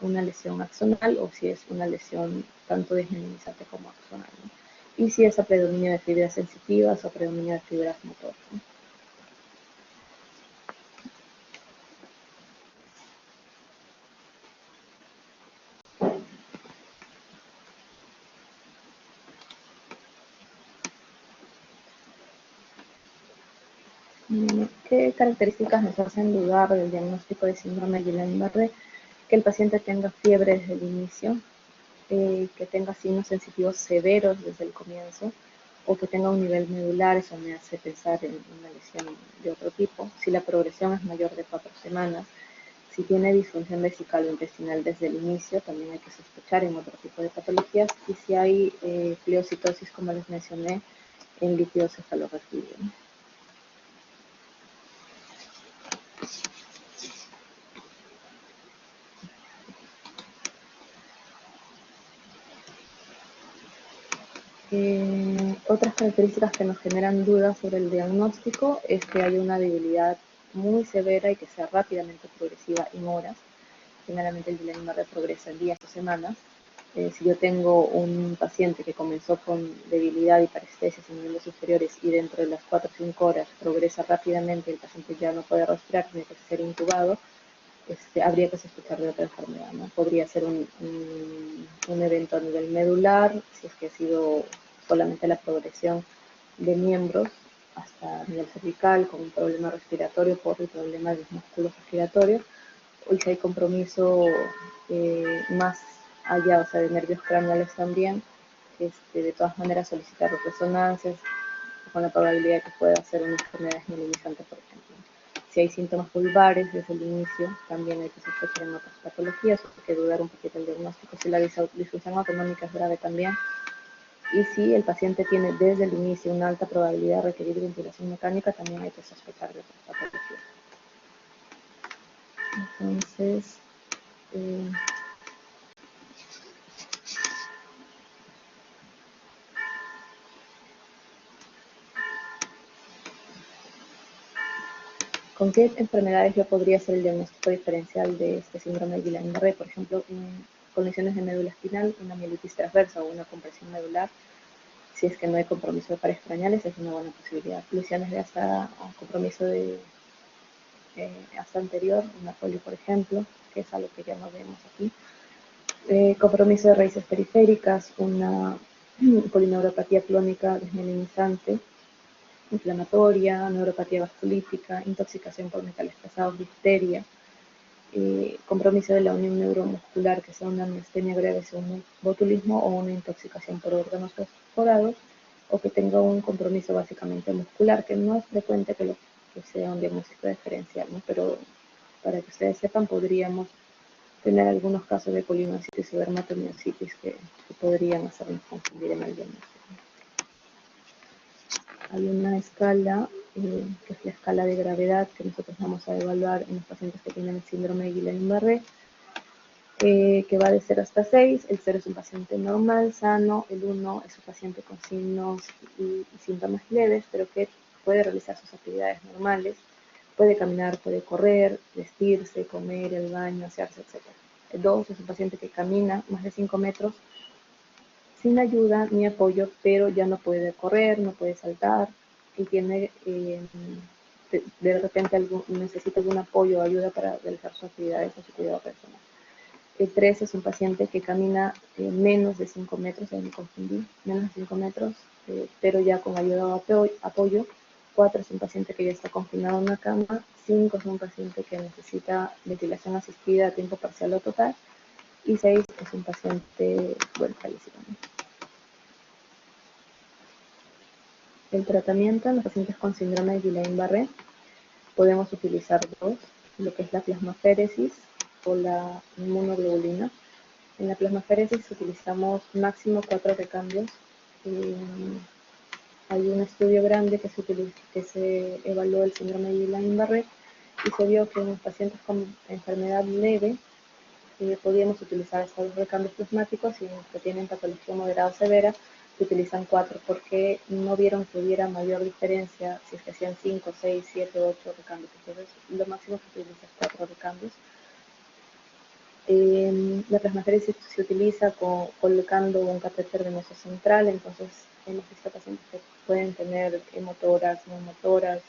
lesión axonal o si es una lesión tanto desmielinizante como axonal, ¿no? Y si es a predominio de fibras sensitivas o predominio de fibras motoras, ¿no? ¿Qué características nos hacen dudar del diagnóstico de síndrome de Guillain-Barré? Que el paciente tenga fiebre desde el inicio, que tenga signos sensitivos severos desde el comienzo, o que tenga un nivel medular. Eso me hace pensar en una lesión de otro tipo. Si la progresión es mayor de 4 semanas, si tiene disfunción vesicalo-intestinal desde el inicio, también hay que sospechar en otro tipo de patologías, y si hay pliocitosis, como les mencioné, en líquido cefalorraquídeo. Otras características que nos generan dudas sobre el diagnóstico es que hay una debilidad muy severa y que sea rápidamente progresiva en horas. Generalmente el Guillain-Barré progresa en días o semanas. Si yo tengo un paciente que comenzó con debilidad y parestesias en niveles superiores y dentro de las 4 o 5 horas progresa rápidamente, el paciente ya no puede respirar, tiene que ser intubado, habría que sospechar de otra enfermedad, ¿no? Podría ser un evento a nivel medular, si es que ha sido solamente la progresión de miembros hasta nivel cervical, con un problema respiratorio por el problema del músculo respiratorio, o si hay compromiso más allá, o sea, de nervios craneales también, de todas maneras solicitar resonancias con la probabilidad de que pueda ser una enfermedad esmelinizante, por ejemplo. Si hay síntomas vulvares desde el inicio, también hay que sospechar en otras patologías, hay que dudar un poquito el diagnóstico. Si la disfunción autonómica es grave también, y si el paciente tiene desde el inicio una alta probabilidad de requerir ventilación mecánica, también hay que sospechar de otras patologías. Entonces, ¿con qué enfermedades yo podría hacer el diagnóstico diferencial de este síndrome de Guillain-Barré? Por ejemplo, con lesiones de médula espinal, una mielitis transversa o una compresión medular. Si es que no hay compromiso de pares craneales, es una buena posibilidad. Lesiones de hasta compromiso de hasta anterior, una poli, por ejemplo, que es algo que ya no vemos aquí. Compromiso de raíces periféricas, una polineuropatía clónica desmielinizante, inflamatoria, neuropatía vasculítica, intoxicación por metales pesados, difteria, compromiso de la unión neuromuscular, que sea una miastenia grave, sea un botulismo o una intoxicación por órganos fosforados, o que tenga un compromiso básicamente muscular, que no es frecuente que sea un diagnóstico diferencial, ¿no? Pero para que ustedes sepan, podríamos tener algunos casos de polimiositis o dermatomiositis que podrían hacernos confundir en el diagnóstico. Hay una escala, que es la escala de gravedad, que nosotros vamos a evaluar en los pacientes que tienen el síndrome de Guillain-Barré, que va de 0 hasta 6. El 0 es un paciente normal, sano. El 1 es un paciente con signos y síntomas leves, pero que puede realizar sus actividades normales. Puede caminar, puede correr, vestirse, comer, el baño, asearse, etc. El 2 es un paciente que camina más de 5 metros sin ayuda ni apoyo, pero ya no puede correr, no puede saltar y tiene de repente necesita algún apoyo o ayuda para realizar sus actividades o su cuidado personal. El 3 es un paciente que camina menos de 5 metros, ahí me confundí, menos de 5 metros, pero ya con ayuda o apoyo. 4 es un paciente que ya está confinado en una cama. 5 es un paciente que necesita ventilación asistida a tiempo parcial o total. Y 6 es un paciente, bueno, fallecido. El tratamiento en los pacientes con síndrome de Guillain-Barré podemos utilizar dos, lo que es la plasmaféresis o la inmunoglobulina. En la plasmaféresis utilizamos máximo 4 recambios. Hay un estudio grande que se evaluó el síndrome de Guillain-Barré y se vio que en los pacientes con enfermedad leve podíamos utilizar hasta 2 recambios plasmáticos y en los que tienen patología moderada o severa se utilizan 4 porque no vieron que hubiera mayor diferencia si es que hacían 5, 6, 7, 8 recambios. Entonces, lo máximo que se utiliza es 4 recambios. La plasmaféresis se utiliza colocando un catéter venoso central, entonces hemos visto pacientes que pueden tener hemotoras, neumotoras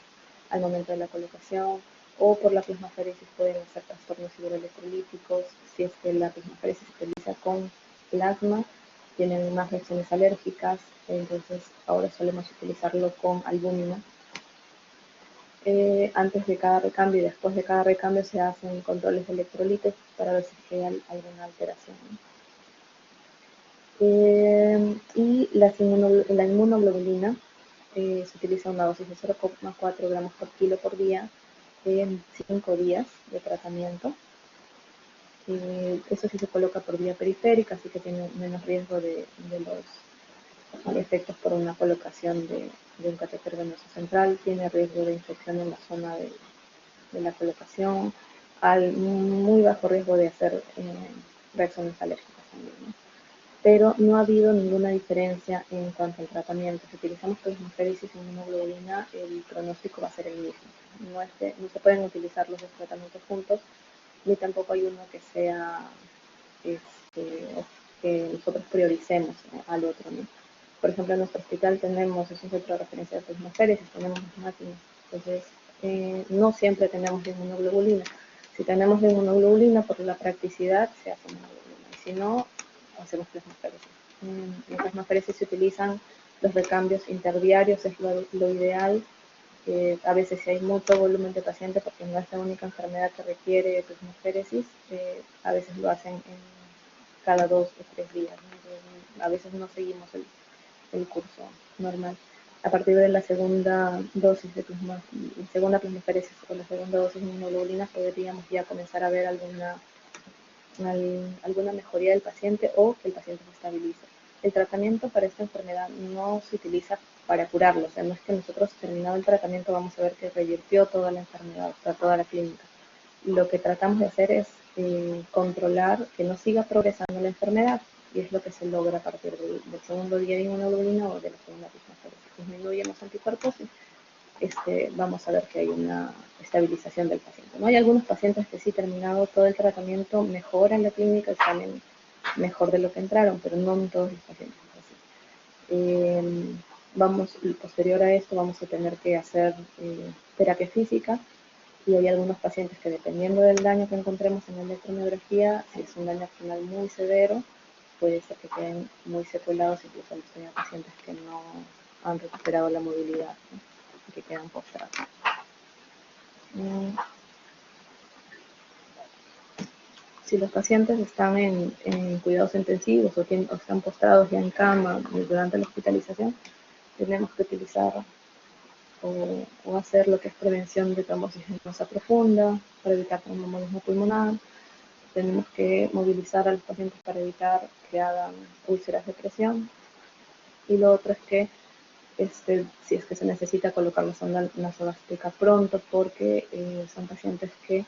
al momento de la colocación, o por la plasmaféresis pueden hacer trastornos hidroelectrolíticos. Si es que la plasmaféresis se utiliza con plasma, tienen más reacciones alérgicas, entonces ahora solemos utilizarlo con albúmina. Antes de cada recambio y después de cada recambio se hacen controles de electrolitos para ver si hay alguna alteración. Y la inmunoglobulina se utiliza una dosis de 0,4 gramos por kilo por día en 5 días de tratamiento. Eso sí se coloca por vía periférica, así que tiene menos riesgo de los efectos por una colocación de un catéter venoso central, tiene riesgo de infección en la zona de la colocación, al muy bajo riesgo de hacer reacciones alérgicas también, ¿no? Pero no ha habido ninguna diferencia en cuanto al tratamiento. Si utilizamos plasmaféresis y inmunoglobulina, el pronóstico va a ser el mismo. No se pueden utilizar los dos tratamientos juntos, ni tampoco hay uno que sea que nosotros prioricemos al otro, ¿no? Por ejemplo, en nuestro hospital tenemos, es un centro de referencia de plasmaféresis, tenemos las máquinas, entonces no siempre tenemos de inmunoglobulina. Si tenemos de inmunoglobulina, por la practicidad se hace inmunoglobulina, y si no, hacemos plasmaféresis. En plasmaféresis se utilizan los recambios interdiarios, es lo ideal. A veces si hay mucho volumen de paciente, porque no es la única enfermedad que requiere plasmaféresis, a veces lo hacen en cada 2 o 3 días, ¿no? Entonces, a veces no seguimos el curso normal. A partir de la segunda dosis de plasmaféresis o la segunda dosis de inmunoglobulina podríamos ya comenzar a ver alguna mejoría del paciente o que el paciente se estabilice. El tratamiento para esta enfermedad no se utiliza para curarlo, o sea, no es que nosotros terminado el tratamiento vamos a ver que revirtió toda la enfermedad, o sea, toda la clínica. Lo que tratamos de hacer es controlar que no siga progresando la enfermedad, y es lo que se logra a partir del segundo día de inmunoglobulina o de la segunda plasmaféresis. Disminuyen los anticuerpos y vamos a ver que hay una estabilización del paciente, ¿no? Hay algunos pacientes que sí, terminado todo el tratamiento, mejoran la clínica y salen mejor de lo que entraron, pero no en todos los pacientes. Posterior a esto vamos a tener que hacer terapia física, Y hay algunos pacientes que, dependiendo del daño que encontremos en la electromiografía, si es un daño renal muy severo, puede ser que queden muy secuelados. Incluso hemos tenido pacientes que no han recuperado la movilidad, ¿no? Y que quedan postrados. Si los pacientes están en cuidados intensivos o están postrados ya en cama durante la hospitalización, tenemos que utilizar o hacer lo que es prevención de trombosis venosa profunda para evitar tromboembolismo pulmonar. Tenemos que movilizar a los pacientes para evitar que hagan úlceras de presión. Y lo otro es que si es que se necesita colocar la sonda nasogástrica pronto, porque son pacientes que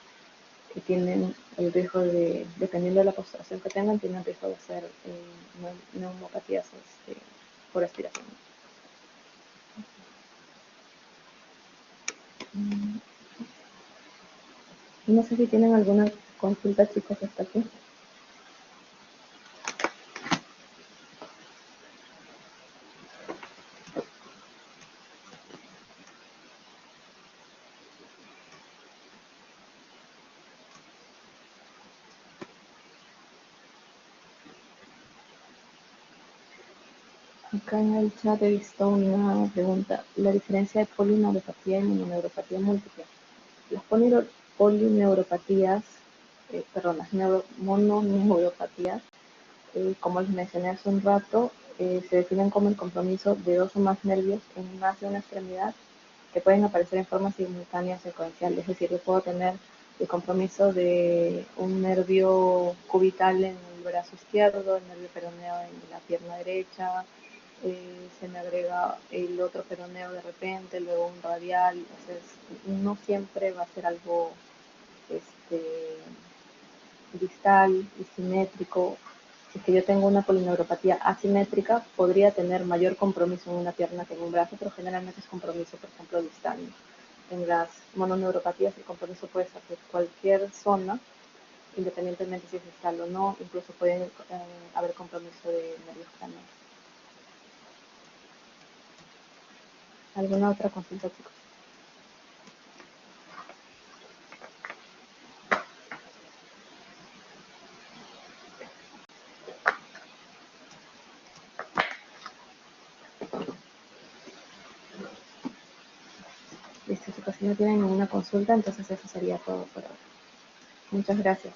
tienen el riesgo de, dependiendo de la postración que tengan, tienen riesgo de hacer neumopatías por aspiración. No sé si tienen alguna consulta, chicos, hasta aquí. Acá en el chat he visto una pregunta: la diferencia de polineuropatía y mononeuropatía múltiple. Las polineuropatías, las mononeuropatías, como les mencioné hace un rato, se definen como el compromiso de dos o más nervios en más de una extremidad, que pueden aparecer en forma simultánea o secuencial. Es decir, yo puedo tener el compromiso de un nervio cubital en el brazo izquierdo, el nervio peroneo en la pierna derecha, se me agrega el otro peroneo de repente, luego un radial. Entonces, no siempre va a ser algo distal y simétrico. Si es que yo tengo una polineuropatía asimétrica, podría tener mayor compromiso en una pierna que en un brazo, pero generalmente es compromiso, por ejemplo, distal. En las mononeuropatías el compromiso puede ser de cualquier zona, independientemente si es distal o no. Incluso puede haber compromiso de nervios craneales. ¿Alguna otra consulta, chicos? Listo, chicos, si no tienen ninguna consulta, entonces eso sería todo por ahora. Muchas gracias.